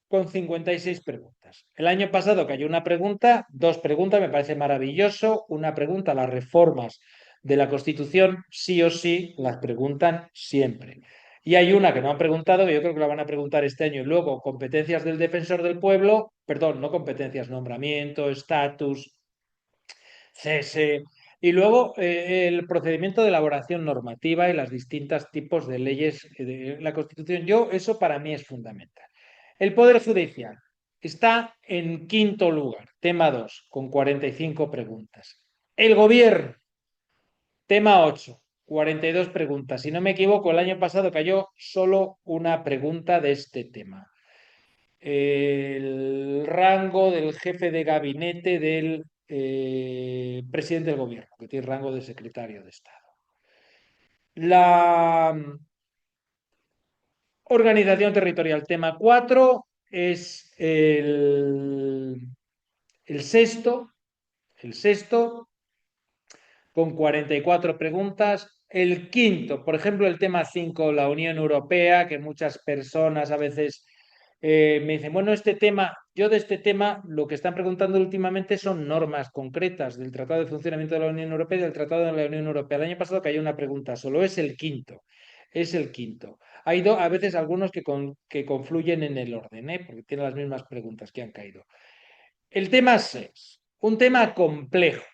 con 56 preguntas. El año pasado cayó una pregunta, 2 preguntas, me parece maravilloso. Una pregunta, las reformas de la Constitución, sí o sí, las preguntan siempre. Y hay una que no han preguntado, que yo creo que la van a preguntar este año, y luego competencias del defensor del pueblo, perdón, no competencias, nombramiento, estatus, cese. Y luego el procedimiento de elaboración normativa y los distintos tipos de leyes de la Constitución. Yo, eso para mí es fundamental. El Poder Judicial está en quinto lugar, tema 2 con 45 preguntas. El Gobierno, tema 8 42 preguntas. Si no me equivoco, el año pasado cayó solo una pregunta de este tema. El rango del jefe de gabinete del presidente del gobierno, que tiene rango de secretario de Estado. La Organización territorial, tema 4, es el sexto, el sexto, con 44 preguntas. El quinto, por ejemplo, el tema 5, la Unión Europea, que muchas personas a veces me dicen, bueno, este tema, yo de este tema lo que están preguntando últimamente son normas concretas del Tratado de Funcionamiento de la Unión Europea y del Tratado de la Unión Europea. El año pasado cayó una pregunta, solo es el quinto, es el quinto. Hay a veces algunos que confluyen en el orden, porque tienen las mismas preguntas que han caído. El tema 6, un tema complejo.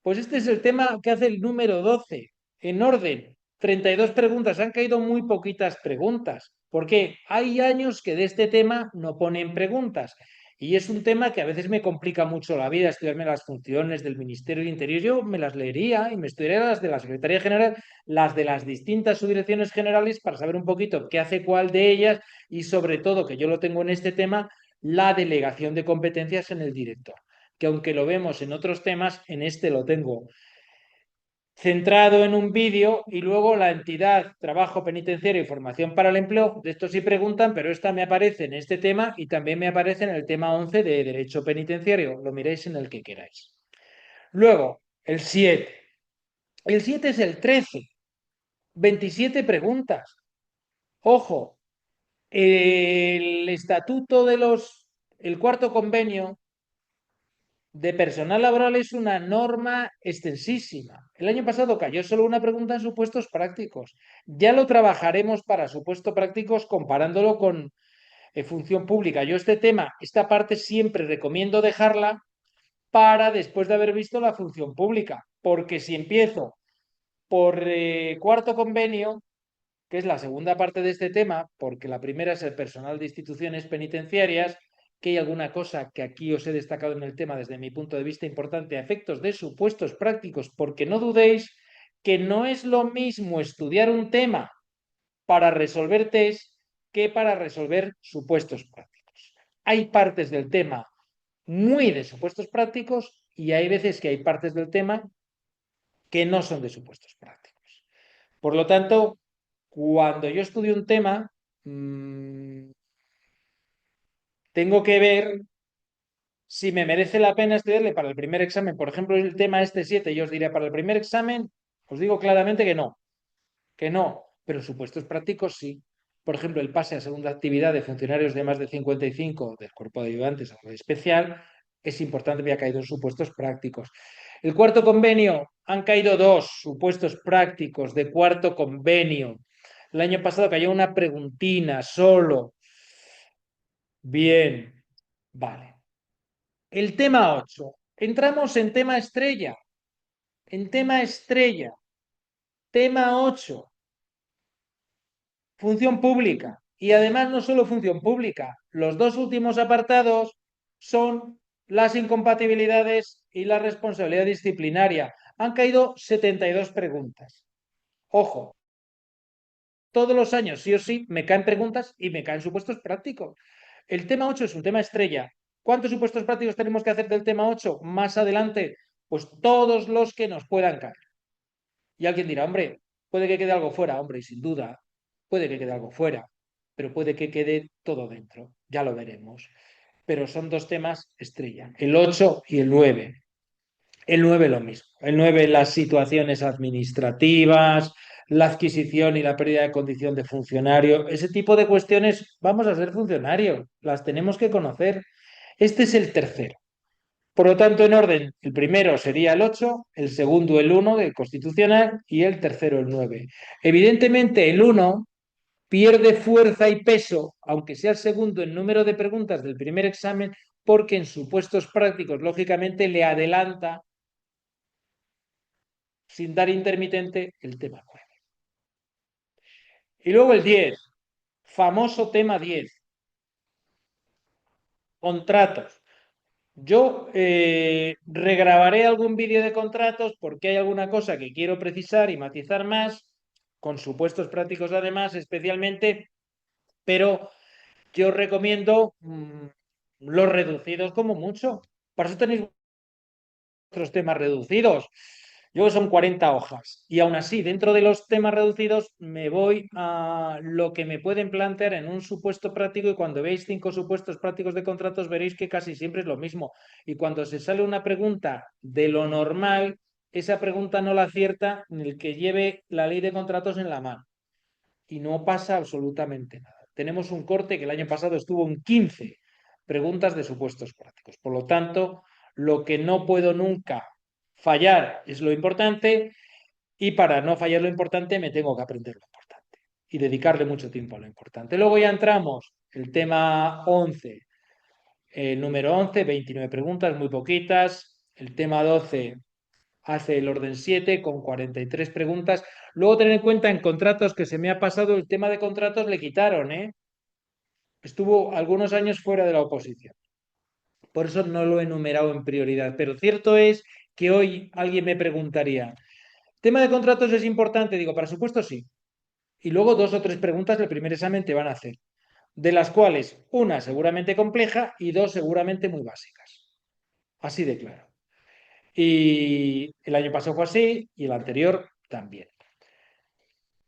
Pues este es el tema que hace el número 12, en orden. 32 preguntas, han caído muy poquitas preguntas, porque hay años que de este tema no ponen preguntas. Y es un tema que a veces me complica mucho la vida, estudiarme las funciones del Ministerio del Interior. Yo me las leería y me estudiaría las de la Secretaría General, las de las distintas subdirecciones generales para saber un poquito qué hace cuál de ellas y sobre todo, que yo lo tengo en este tema, la delegación de competencias en el director, que aunque lo vemos en otros temas, en este lo tengo centrado en un vídeo y luego la entidad Trabajo Penitenciario y Formación para el Empleo, de esto sí preguntan, pero esta me aparece en este tema y también me aparece en el tema 11 de Derecho Penitenciario, lo miréis en el que queráis. Luego, el 7. El 7 es el 13, 27 preguntas. Ojo, el estatuto el cuarto convenio de personal laboral es una norma extensísima. El año pasado cayó solo una pregunta en supuestos prácticos. Ya lo trabajaremos para supuestos prácticos comparándolo con función pública. Yo este tema, esta parte siempre recomiendo dejarla para después de haber visto la función pública, porque si empiezo por cuarto convenio, que es la segunda parte de este tema, porque la primera es el personal de instituciones penitenciarias, que hay alguna cosa que aquí os he destacado en el tema desde mi punto de vista importante a efectos de supuestos prácticos, porque no dudéis que no es lo mismo estudiar un tema para resolver test que para resolver supuestos prácticos. Hay partes del tema muy de supuestos prácticos y hay veces que hay partes del tema que no son de supuestos prácticos. Por lo tanto, cuando yo estudio un tema, tengo que ver si me merece la pena estudiarle para el primer examen. Por ejemplo, el tema este 7, yo os diré para el primer examen, os digo claramente que no, pero supuestos prácticos sí. Por ejemplo, el pase a segunda actividad de funcionarios de más de 55 del cuerpo de ayudantes a la especial es importante, me ha caído en supuestos prácticos. El cuarto convenio, han caído dos supuestos prácticos de cuarto convenio. El año pasado cayó una preguntina solo. Bien, vale. El tema 8. Entramos en tema estrella. En tema estrella. Tema 8. Función pública. Y además no solo función pública. Los dos últimos apartados son las incompatibilidades y la responsabilidad disciplinaria. Han caído 72 preguntas. Ojo, todos los años, sí o sí, me caen preguntas y me caen supuestos prácticos. El tema 8 es un tema estrella. ¿Cuántos supuestos prácticos tenemos que hacer del tema 8? Más adelante, pues todos los que nos puedan caer. Y alguien dirá, hombre, puede que quede algo fuera, hombre, y sin duda, puede que quede algo fuera, pero puede que quede todo dentro. Ya lo veremos. Pero son dos temas estrella, el 8 y el 9. El 9 lo mismo. El 9 las situaciones administrativas, la adquisición y la pérdida de condición de funcionario. Ese tipo de cuestiones, vamos a ser funcionarios, las tenemos que conocer. Este es el tercero. Por lo tanto, en orden, el primero sería el 8, el segundo el 1 del Constitucional y el tercero el 9. Evidentemente, el 1 pierde fuerza y peso, aunque sea el segundo en número de preguntas del primer examen, porque en supuestos prácticos, lógicamente, le adelanta sin dar intermitente el tema 9. Y luego el 10, famoso tema 10, contratos. Yo regrabaré algún vídeo de contratos porque hay alguna cosa que quiero precisar y matizar más, con supuestos prácticos además, especialmente, pero yo recomiendo los reducidos como mucho. Para eso tenéis otros temas reducidos. Luego son 40 hojas. Y aún así, dentro de los temas reducidos, me voy a lo que me pueden plantear en un supuesto práctico y cuando veáis 5 supuestos prácticos de contratos, veréis que casi siempre es lo mismo. Y cuando se sale una pregunta de lo normal, esa pregunta no la acierta ni el que lleve la ley de contratos en la mano. Y no pasa absolutamente nada. Tenemos un corte que el año pasado estuvo en 15 preguntas de supuestos prácticos. Por lo tanto, lo que no puedo nunca fallar es lo importante y para no fallar lo importante me tengo que aprender lo importante y dedicarle mucho tiempo a lo importante. Luego ya entramos, el tema 11, el número 11, 29 preguntas, muy poquitas. El tema 12 hace el orden 7 con 43 preguntas. Luego tener en cuenta en contratos que se me ha pasado el tema de contratos le quitaron, ¿eh? Estuvo algunos años fuera de la oposición. Por eso no lo he numerado en prioridad. Pero cierto es que hoy alguien me preguntaría, ¿tema de contratos es importante? Digo, para supuesto sí. Y luego 2 o 3 preguntas del primer examen te van a hacer, de las cuales una seguramente compleja y dos seguramente muy básicas. Así de claro. Y el año pasado fue así y el anterior también.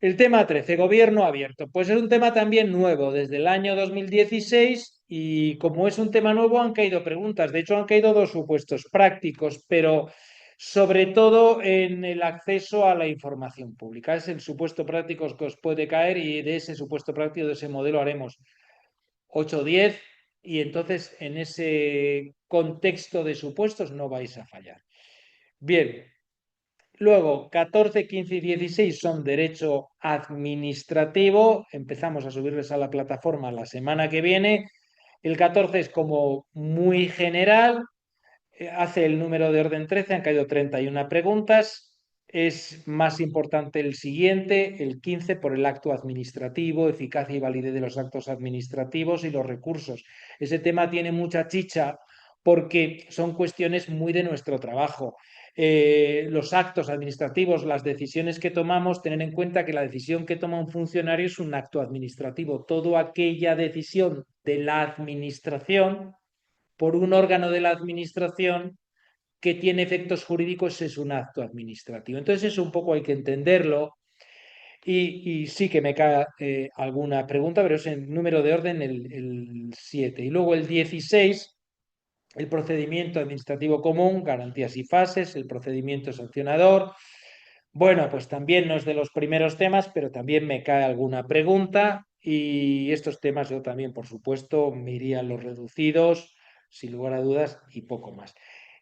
El tema 13, gobierno abierto. Pues es un tema también nuevo desde el año 2016 y como es un tema nuevo han caído preguntas. De hecho, han caído 2 supuestos prácticos, pero sobre todo en el acceso a la información pública. Es el supuesto práctico que os puede caer y de ese supuesto práctico, de ese modelo, haremos 8 o 10 y entonces en ese contexto de supuestos no vais a fallar. Bien, luego, 14, 15 y 16 son derecho administrativo. Empezamos a subirles a la plataforma la semana que viene. El 14 es como muy general. Hace el número de orden 13, han caído 31 preguntas. Es más importante el siguiente, el 15, por el acto administrativo, eficacia y validez de los actos administrativos y los recursos. Ese tema tiene mucha chicha porque son cuestiones muy de nuestro trabajo. Los actos administrativos, las decisiones que tomamos, tener en cuenta que la decisión que toma un funcionario es un acto administrativo. Toda aquella decisión de la administración por un órgano de la administración que tiene efectos jurídicos es un acto administrativo. Entonces eso un poco hay que entenderlo y sí que me cae alguna pregunta, pero es en número de orden el 7. Y luego el 16, el procedimiento administrativo común, garantías y fases, el procedimiento sancionador. Bueno, pues también no es de los primeros temas, pero también me cae alguna pregunta y estos temas yo también, por supuesto, me iría a los reducidos, sin lugar a dudas, y poco más.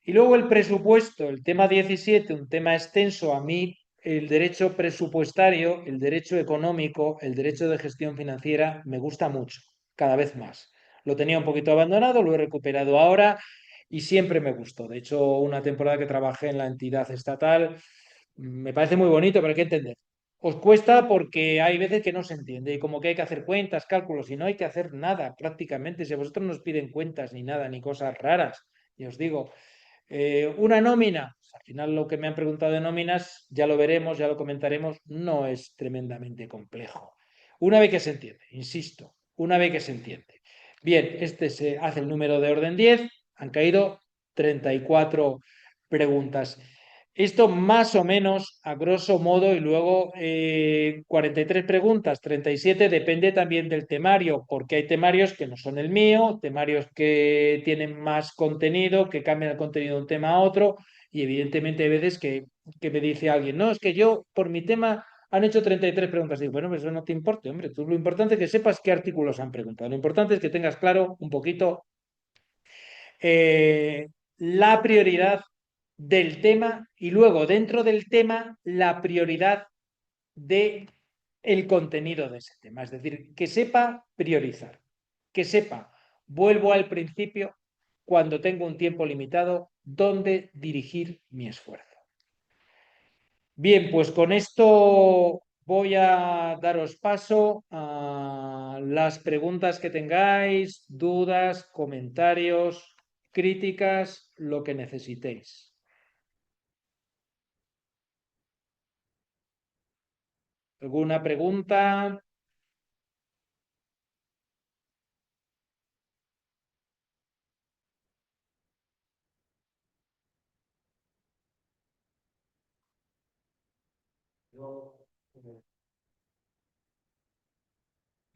Y luego el presupuesto, el tema 17, un tema extenso. A mí el derecho presupuestario, el derecho económico, el derecho de gestión financiera me gusta mucho, cada vez más. Lo tenía un poquito abandonado, lo he recuperado ahora y siempre me gustó. De hecho, una temporada que trabajé en la entidad estatal me parece muy bonito, pero hay que entender. Os cuesta porque hay veces que no se entiende y como que hay que hacer cuentas, cálculos y no hay que hacer nada prácticamente. Si a vosotros no os piden cuentas ni nada, ni cosas raras, y os digo, una nómina, pues, al final lo que me han preguntado de nóminas, ya lo veremos, ya lo comentaremos, no es tremendamente complejo. Una vez que se entiende, insisto, una vez que se entiende. Bien, este se hace el número de orden 10, han caído 34 preguntas. Esto más o menos a grosso modo y luego 43 preguntas, 37 depende también del temario, porque hay temarios que no son el mío, temarios que tienen más contenido, que cambian el contenido de un tema a otro y evidentemente hay veces que me dice alguien, no, es que yo por mi tema han hecho 33 preguntas. Digo, bueno, pues eso no te importa, hombre, tú lo importante es que sepas qué artículos han preguntado, lo importante es que tengas claro un poquito la prioridad del tema y luego dentro del tema la prioridad de el contenido de ese tema. Es decir, que sepa priorizar, que sepa, vuelvo al principio, cuando tengo un tiempo limitado, dónde dirigir mi esfuerzo. Bien, pues con esto voy a daros paso a las preguntas que tengáis, dudas, comentarios, críticas, lo que necesitéis. ¿Alguna pregunta?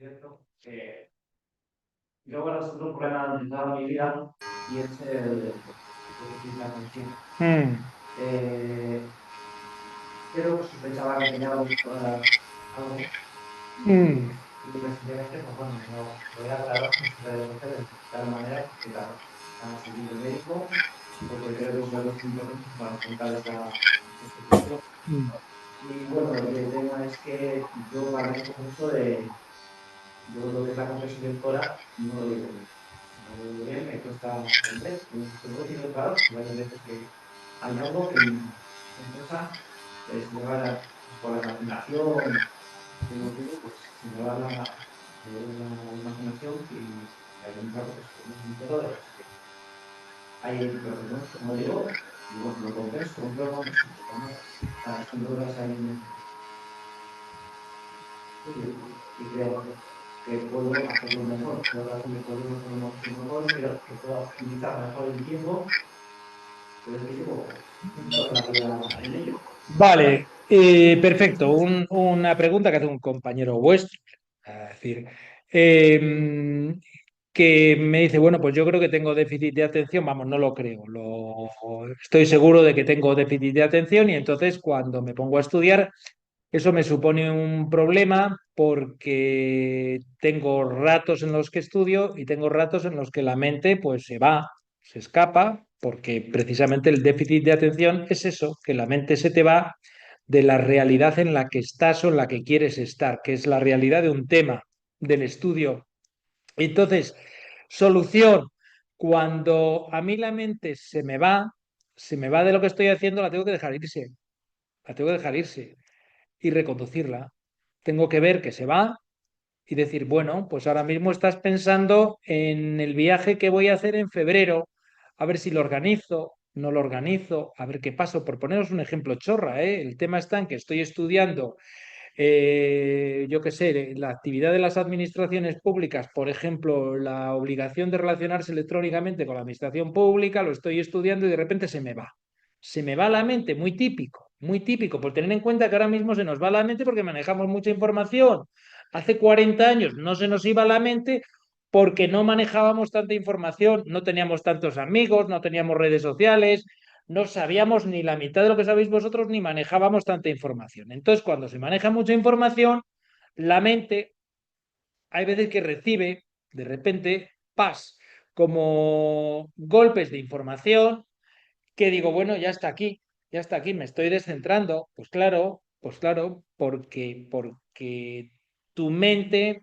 cierto que yo ahora es otro problema de toda mi vida y es el déficit de atención.
Mm,
Eh, pero sospechaba que tenía algo
mm.
y recientemente, pues bueno, lo he aclarado, de tal manera que, claro, a seguir el médico, porque creo que es uno de los importantes para afrontar esta situación.
Mm.
Y bueno, el tema es que yo padezco mucho de, yo lo que es la comprensión lectora, no lo digo bien. No lo digo bien, me cuesta aprender, tengo que ir claro, porque hay veces que hay algo que me cuesta, se me va por la imaginación, de motivo, pues se me va la imaginación y hay un rato que estoy muy entero de que hay problemas, como digo, y bueno, lo compenso con programas, son drogas ahí y creo que puedo hacerlo mejor, puedo hacerlo mejor, creo que puedo optimizar mejor el tiempo, pero es que llevo toda la vida en ello.
Vale, perfecto. Una pregunta que hace un compañero vuestro, es decir, em, que me dice, bueno, pues yo creo que tengo déficit de atención, vamos, no lo creo, estoy seguro de que tengo déficit de atención y entonces cuando me pongo a estudiar, eso me supone un problema porque tengo ratos en los que estudio y tengo ratos en los que la mente pues se va, se escapa, porque precisamente el déficit de atención es eso, que la mente se te va de la realidad en la que estás o en la que quieres estar, que es la realidad de un tema del estudio. Entonces, solución, cuando a mí la mente se me va de lo que estoy haciendo, la tengo que dejar irse, la tengo que dejar irse y reconducirla. Tengo que ver que se va y decir, bueno, pues ahora mismo estás pensando en el viaje que voy a hacer en febrero, a ver si lo organizo, no lo organizo, a ver qué paso. Por poneros un ejemplo chorra, ¿eh? El tema está en que estoy estudiando yo qué sé, la actividad de las administraciones públicas, por ejemplo, la obligación de relacionarse electrónicamente con la administración pública, lo estoy estudiando y de repente se me va. Se me va la mente, muy típico, por tener en cuenta que ahora mismo se nos va la mente porque manejamos mucha información. Hace 40 años no se nos iba la mente porque no manejábamos tanta información, no teníamos tantos amigos, no teníamos redes sociales, no sabíamos ni la mitad de lo que sabéis vosotros ni manejábamos tanta información. Entonces, cuando se maneja mucha información, la mente hay veces que recibe de repente paz, como golpes de información que digo, bueno, ya está aquí, me estoy descentrando. Pues claro, porque tu mente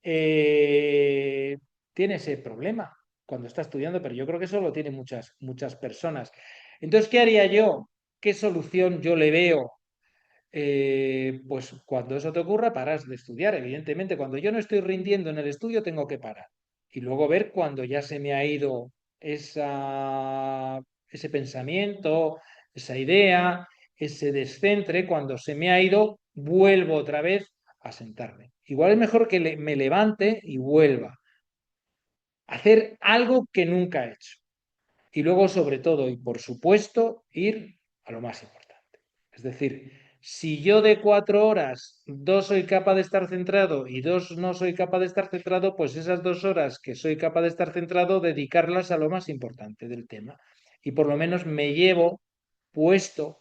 eh, tiene ese problema cuando está estudiando, pero yo creo que eso lo tienen muchas personas. Entonces, ¿qué haría yo? ¿Qué solución yo le veo? Pues cuando eso te ocurra, paras de estudiar. Evidentemente, cuando yo no estoy rindiendo en el estudio, tengo que parar. Y luego ver cuando ya se me ha ido ese pensamiento, esa idea, ese descentre, cuando se me ha ido, vuelvo otra vez a sentarme. Igual es mejor que me levante y vuelva a hacer algo que nunca he hecho. Y luego, sobre todo, y por supuesto, ir a lo más importante. Es decir, si yo de 4 horas, 2 soy capaz de estar centrado y 2 no soy capaz de estar centrado, pues esas 2 horas que soy capaz de estar centrado, dedicarlas a lo más importante del tema. Y por lo menos me llevo puesto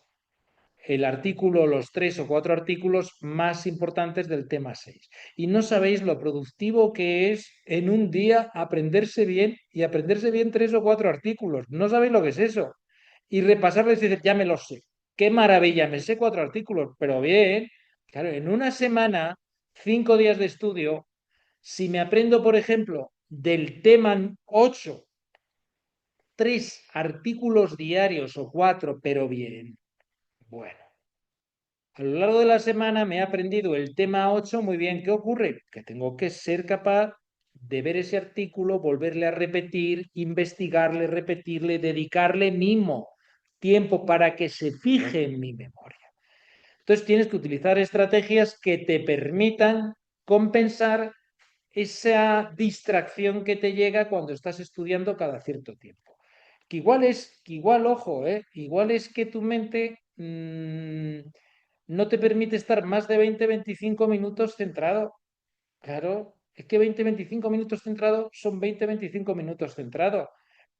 el artículo, los 3 o 4 artículos más importantes del tema 6. Y no sabéis lo productivo que es en un día aprenderse bien y aprenderse bien 3 o 4 artículos. No sabéis lo que es eso. Y repasarles y decir, ya me lo sé. Qué maravilla, me sé 4 artículos, pero bien, claro, en una semana, 5 días de estudio, si me aprendo, por ejemplo, del tema 8, 3 artículos diarios o 4, pero bien, bueno. A lo largo de la semana me he aprendido el tema 8 muy bien. ¿Qué ocurre? Que tengo que ser capaz de ver ese artículo, volverle a repetir, investigarle, repetirle, dedicarle mimo tiempo para que se fije en mi memoria. Entonces tienes que utilizar estrategias que te permitan compensar esa distracción que te llega cuando estás estudiando cada cierto tiempo. Que igual, ojo, igual es que tu mente no te permite estar más de 20 25 minutos centrado. Claro, es que 20-25 minutos centrado son 20-25 minutos centrado.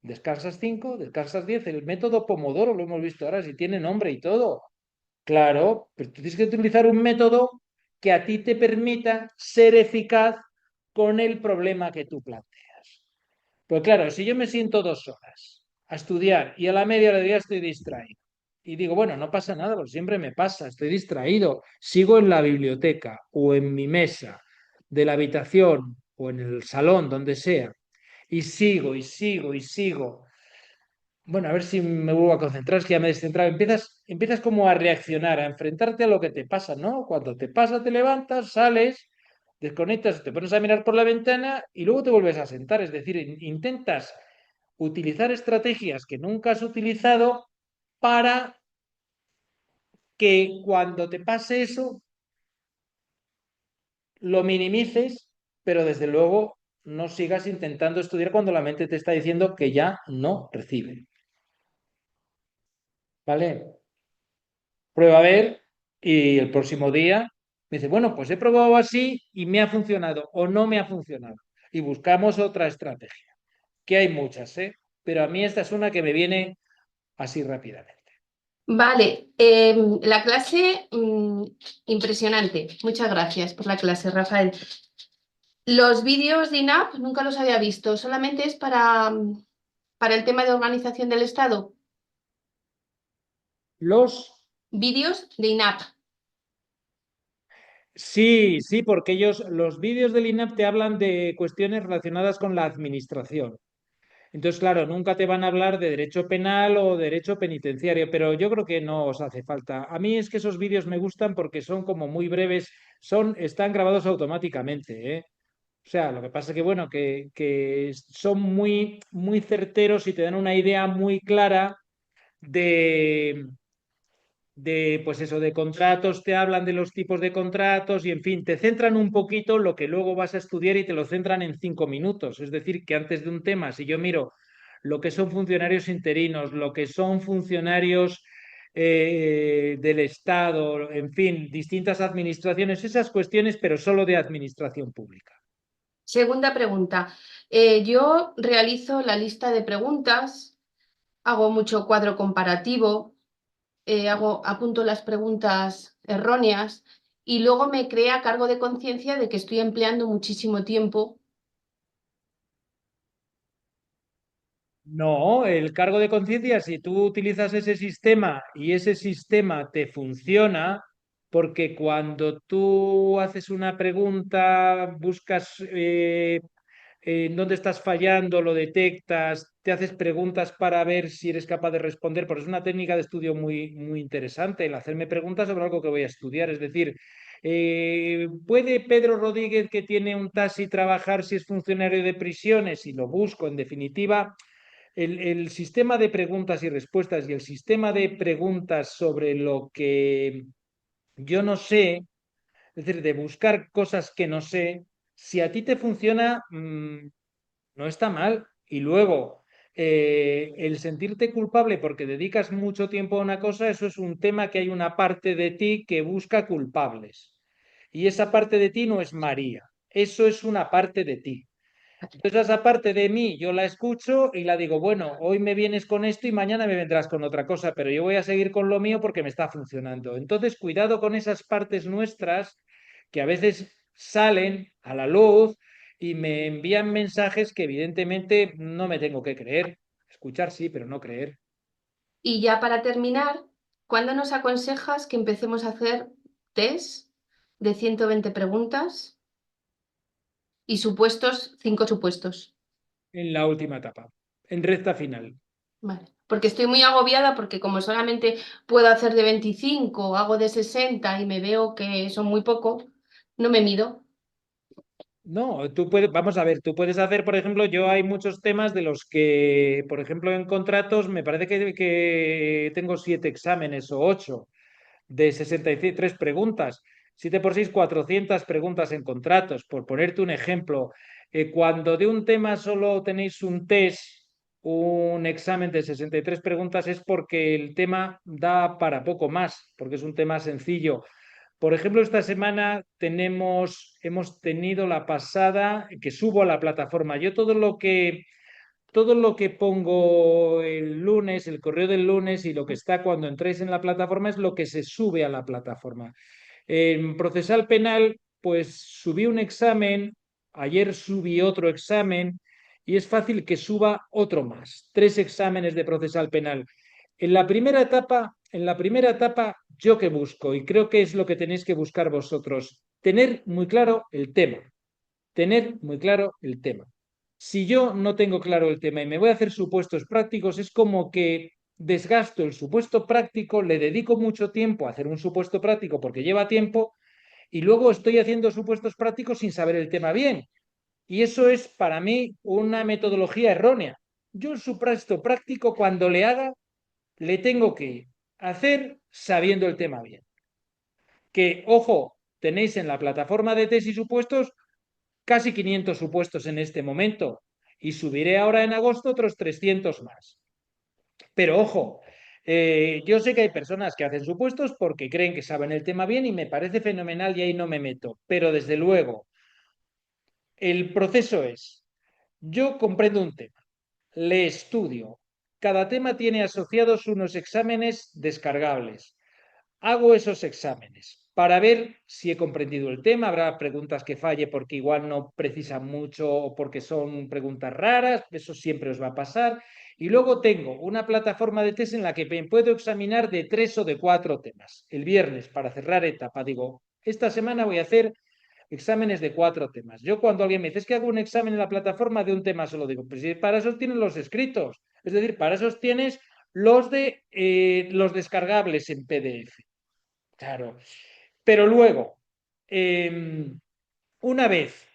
Descansas 5, descansas 10. El método Pomodoro lo hemos visto ahora, si tiene nombre y todo. Claro, pero tú tienes que utilizar un método que a ti te permita ser eficaz con el problema que tú planteas. Pues claro, si yo me siento 2 horas a estudiar y a la media hora del día estoy distraído y digo, bueno, no pasa nada, porque siempre me pasa, estoy distraído, sigo en la biblioteca o en mi mesa de la habitación o en el salón, donde sea, y sigo y sigo y sigo. Bueno, a ver si me vuelvo a concentrar, es que ya me he descentrado. Empiezas como a reaccionar, a enfrentarte a lo que te pasa, ¿no? Cuando te pasa, te levantas, sales, desconectas, te pones a mirar por la ventana y luego te vuelves a sentar. Es decir, intentas utilizar estrategias que nunca has utilizado para que cuando te pase eso lo minimices, pero desde luego no sigas intentando estudiar cuando la mente te está diciendo que ya no recibe. ¿Vale? Prueba a ver y el próximo día me dice, bueno, pues he probado así y me ha funcionado o no me ha funcionado. Y buscamos otra estrategia, que hay muchas, ¿eh? Pero a mí esta es una que me viene así rápidamente.
Vale, la clase, impresionante. Muchas gracias por la clase, Rafael. Los vídeos de INAP nunca los había visto, solamente es para el tema de organización del Estado.
Los
Vídeos de INAP.
Sí, sí, porque los vídeos del INAP te hablan de cuestiones relacionadas con la administración. Entonces, claro, nunca te van a hablar de derecho penal o derecho penitenciario, pero yo creo que no os hace falta. A mí es que esos vídeos me gustan porque son como muy breves, están grabados automáticamente, ¿eh? O sea, lo que pasa que, bueno, que son muy, muy certeros y te dan una idea muy clara de, pues eso, de contratos, te hablan de los tipos de contratos y, en fin, te centran un poquito lo que luego vas a estudiar y te lo centran en 5 minutos. Es decir, que antes de un tema, si yo miro lo que son funcionarios interinos, lo que son funcionarios del Estado, en fin, distintas administraciones, esas cuestiones, pero solo de administración pública.
Segunda pregunta. Yo realizo la lista de preguntas, hago mucho cuadro comparativo, apunto las preguntas erróneas y luego me crea cargo de conciencia de que estoy empleando muchísimo tiempo.
No, el cargo de conciencia, si tú utilizas ese sistema y ese sistema te funciona, porque cuando tú haces una pregunta, buscas en dónde estás fallando, lo detectas, te haces preguntas para ver si eres capaz de responder, porque es una técnica de estudio muy, muy interesante, el hacerme preguntas sobre algo que voy a estudiar. Es decir, ¿puede Pedro Rodríguez, que tiene un taxi, trabajar si es funcionario de prisiones? Y lo busco, en definitiva. El sistema de preguntas y respuestas y el sistema de preguntas sobre lo que yo no sé, es decir, de buscar cosas que no sé, si a ti te funciona, no está mal. Y luego, el sentirte culpable porque dedicas mucho tiempo a una cosa, eso es un tema que hay una parte de ti que busca culpables. Y esa parte de ti no es María, eso es una parte de ti. Entonces esa parte de mí yo la escucho y la digo, bueno, hoy me vienes con esto y mañana me vendrás con otra cosa, pero yo voy a seguir con lo mío porque me está funcionando. Entonces, cuidado con esas partes nuestras que a veces salen a la luz y me envían mensajes que evidentemente no me tengo que creer. Escuchar sí, pero no creer.
Y ya para terminar, ¿cuándo nos aconsejas que empecemos a hacer test de 120 preguntas y supuestos, 5 supuestos?
En la última etapa, en recta final.
Vale. Porque estoy muy agobiada porque como solamente puedo hacer de 25, hago de 60 y me veo que son muy poco, no me mido.
No, tú puedes, vamos a ver, tú puedes hacer, por ejemplo, yo hay muchos temas de los que, por ejemplo, en contratos me parece que tengo 7 exámenes o 8 de 63 preguntas. 7 por 6, 400 preguntas en contratos, por ponerte un ejemplo. Cuando de un tema solo tenéis un test, un examen de 63 preguntas, es porque el tema da para poco más, porque es un tema sencillo. Por ejemplo, esta semana hemos tenido la pasada que subo a la plataforma. Yo todo lo que pongo el lunes, el correo del lunes y lo que está cuando entréis en la plataforma es lo que se sube a la plataforma. En procesal penal, pues subí un examen, ayer subí otro examen y es fácil que suba otro más, 3 exámenes de procesal penal. En la primera etapa, yo que busco, y creo que es lo que tenéis que buscar vosotros, tener muy claro el tema, tener muy claro el tema. Si yo no tengo claro el tema y me voy a hacer supuestos prácticos, es como que desgasto el supuesto práctico, le dedico mucho tiempo a hacer un supuesto práctico porque lleva tiempo y luego estoy haciendo supuestos prácticos sin saber el tema bien. Y eso es para mí una metodología errónea. Yo el supuesto práctico cuando le haga, le tengo que hacer sabiendo el tema bien. Que, ojo, tenéis en la plataforma de tesis supuestos casi 500 supuestos en este momento y subiré ahora en agosto otros 300 más. Pero ojo, yo sé que hay personas que hacen supuestos porque creen que saben el tema bien y me parece fenomenal y ahí no me meto. Pero desde luego, el proceso es, yo comprendo un tema, le estudio, cada tema tiene asociados unos exámenes descargables. Hago esos exámenes para ver si he comprendido el tema. Habrá preguntas que falle porque igual no precisan mucho o porque son preguntas raras. Eso siempre os va a pasar. Y luego tengo una plataforma de test en la que me puedo examinar de 3 o de 4 temas. El viernes, para cerrar etapa, digo, esta semana voy a hacer exámenes de 4 temas. Yo cuando alguien me dice, es que hago un examen en la plataforma de un tema solo, digo, pues para eso tienes los escritos. Es decir, para eso tienes los descargables en PDF. Claro. Pero luego, una vez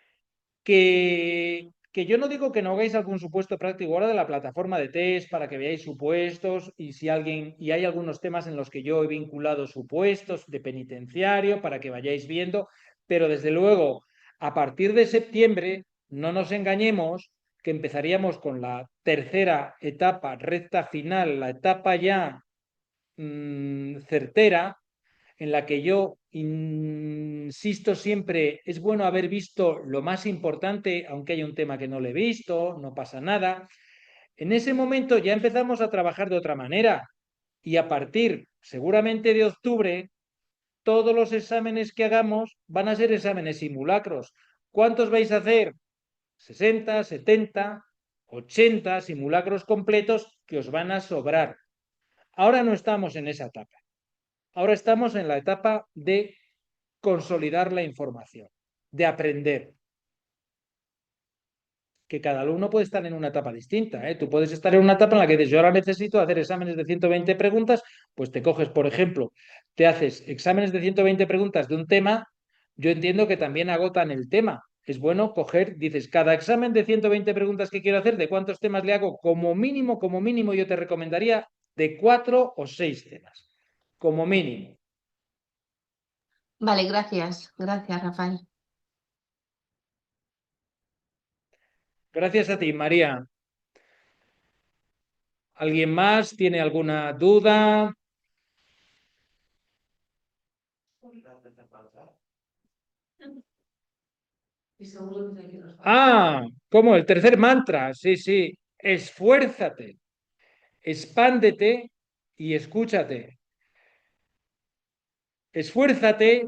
que yo no digo que no hagáis algún supuesto práctico ahora de la plataforma de test para que veáis supuestos y si alguien, y hay algunos temas en los que yo he vinculado supuestos de penitenciario para que vayáis viendo, pero desde luego, a partir de septiembre, no nos engañemos que empezaríamos con la tercera etapa, recta final, la etapa ya certera en la que yo insisto siempre, es bueno haber visto lo más importante, aunque haya un tema que no le he visto, no pasa nada. En ese momento ya empezamos a trabajar de otra manera y a partir seguramente de octubre, todos los exámenes que hagamos van a ser exámenes simulacros. ¿Cuántos vais a hacer? 60, 70, 80 simulacros completos que os van a sobrar. Ahora no estamos en esa etapa. Ahora estamos en la etapa de consolidar la información, de aprender. Que cada alumno puede estar en una etapa distinta. Tú puedes estar en una etapa en la que dices, yo ahora necesito hacer exámenes de 120 preguntas, pues te coges, por ejemplo, te haces exámenes de 120 preguntas de un tema, yo entiendo que también agotan el tema. Es bueno coger, dices, cada examen de 120 preguntas que quiero hacer, ¿de cuántos temas le hago? Como mínimo, yo te recomendaría de 4 o 6 temas. Como mínimo.
Vale, gracias. Gracias, Rafael.
Gracias a ti, María. ¿Alguien más tiene alguna duda? Ah, ¿cómo? El tercer mantra. Sí, sí. Esfuérzate, expándete y escúchate. Esfuérzate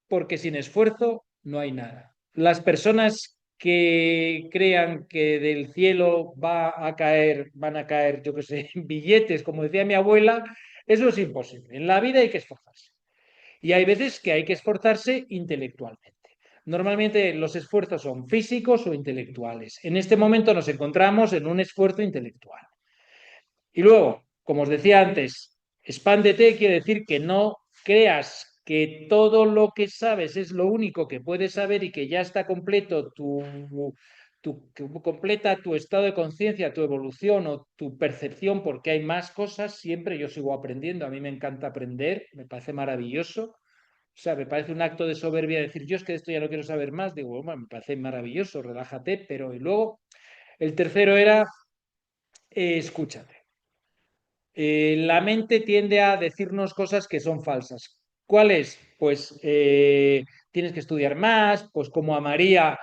porque sin esfuerzo no hay nada. Las personas que crean que del cielo van a caer, yo qué sé, billetes, como decía mi abuela, eso es imposible. En la vida hay que esforzarse. Y hay veces que hay que esforzarse intelectualmente. Normalmente los esfuerzos son físicos o intelectuales. En este momento nos encontramos en un esfuerzo intelectual. Y luego, como os decía antes, expándete quiere decir que no creas que todo lo que sabes es lo único que puedes saber y que ya está completo completa tu estado de conciencia, tu evolución o tu percepción, porque hay más cosas. Siempre yo sigo aprendiendo. A mí me encanta aprender, me parece maravilloso. O sea, me parece un acto de soberbia decir, yo es que de esto ya no quiero saber más. Digo, bueno, me parece maravilloso, relájate, pero y luego el tercero era escúchate. La mente tiende a decirnos cosas que son falsas. ¿Cuál es? pues tienes que estudiar más, pues como a María,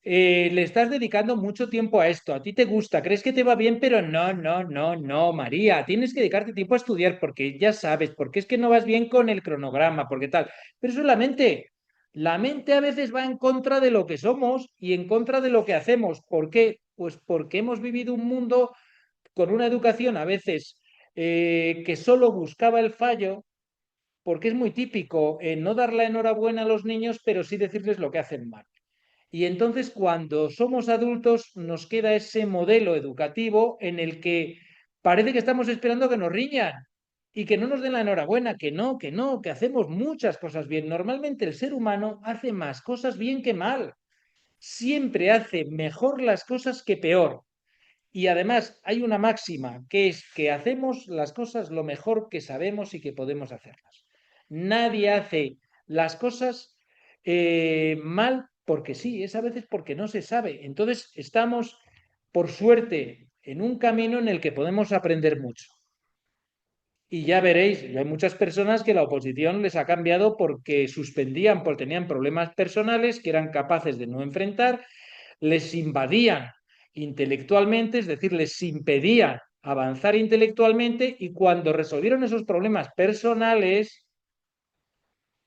le estás dedicando mucho tiempo a esto, a ti te gusta, crees que te va bien, pero no, no, no, no, María, tienes que dedicarte tiempo a estudiar porque ya sabes, porque es que no vas bien con el cronograma, porque tal. Pero eso es la mente. La mente a veces va en contra de lo que somos y en contra de lo que hacemos. ¿Por qué? Pues porque hemos vivido un mundo con una educación a veces que solo buscaba el fallo, porque es muy típico no dar la enhorabuena a los niños, pero sí decirles lo que hacen mal. Y entonces cuando somos adultos nos queda ese modelo educativo en el que parece que estamos esperando que nos riñan y que no nos den la enhorabuena, que no, que no, que hacemos muchas cosas bien. Normalmente el ser humano hace más cosas bien que mal. Siempre hace mejor las cosas que peor. Y además hay una máxima, que es que hacemos las cosas lo mejor que sabemos y que podemos hacerlas. Nadie hace las cosas mal porque sí, es a veces porque no se sabe. Entonces estamos, por suerte, en un camino en el que podemos aprender mucho. Y ya veréis, hay muchas personas que la oposición les ha cambiado porque suspendían, porque tenían problemas personales que eran capaces de no enfrentar, les invadían intelectualmente, es decir, les impedían avanzar intelectualmente y cuando resolvieron esos problemas personales,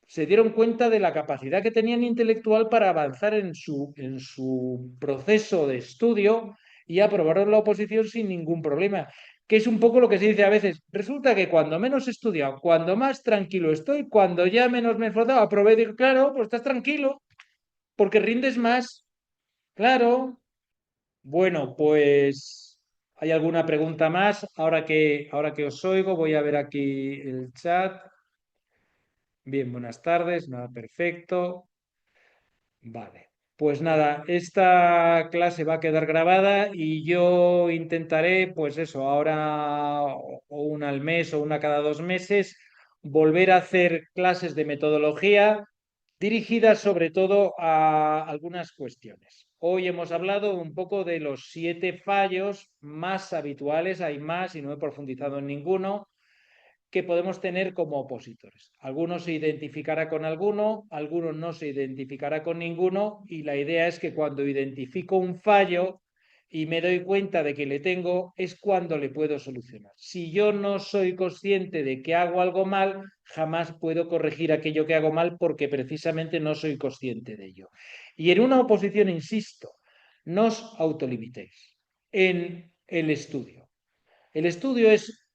se dieron cuenta de la capacidad que tenían intelectual para avanzar en su proceso de estudio y aprobaron la oposición sin ningún problema. Que es un poco lo que se dice a veces. Resulta que cuando menos he estudiado, cuando más tranquilo estoy, cuando ya menos me he esforzado, aprobé, digo, claro, pues estás tranquilo, porque rindes más. Claro. Bueno, pues ¿hay alguna pregunta más? Ahora que os oigo, voy a ver aquí el chat. Bien, buenas tardes, nada, perfecto. Vale. Pues nada, esta clase va a quedar grabada y yo intentaré, pues eso, ahora o una al mes o una cada 2 meses, volver a hacer clases de metodología dirigidas sobre todo a algunas cuestiones. Hoy hemos hablado un poco de los 7 fallos más habituales, hay más y no he profundizado en ninguno que podemos tener como opositores. Algunos se identificará con alguno, algunos no se identificará con ninguno y la idea es que cuando identifico un fallo y me doy cuenta de que le tengo, es cuando le puedo solucionar. Si yo no soy consciente de que hago algo mal, jamás puedo corregir aquello que hago mal porque precisamente no soy consciente de ello. Y en una oposición, insisto, no os autolimitéis en el estudio. El estudio es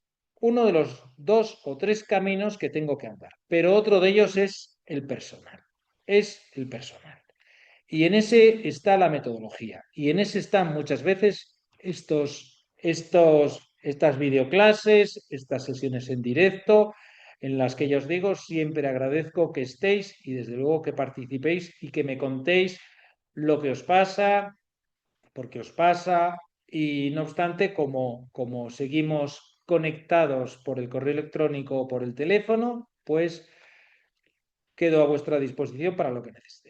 uno de los 2 o 3 caminos que tengo que andar, pero otro de ellos es el personal. Es el personal. Y en ese está la metodología. Y en ese están muchas veces estas videoclases, estas sesiones en directo, en las que ya os digo, siempre agradezco que estéis y desde luego que participéis y que me contéis lo que os pasa, porque os pasa y no obstante, como seguimos conectados por el correo electrónico o por el teléfono, pues quedo a vuestra disposición para lo que necesitéis.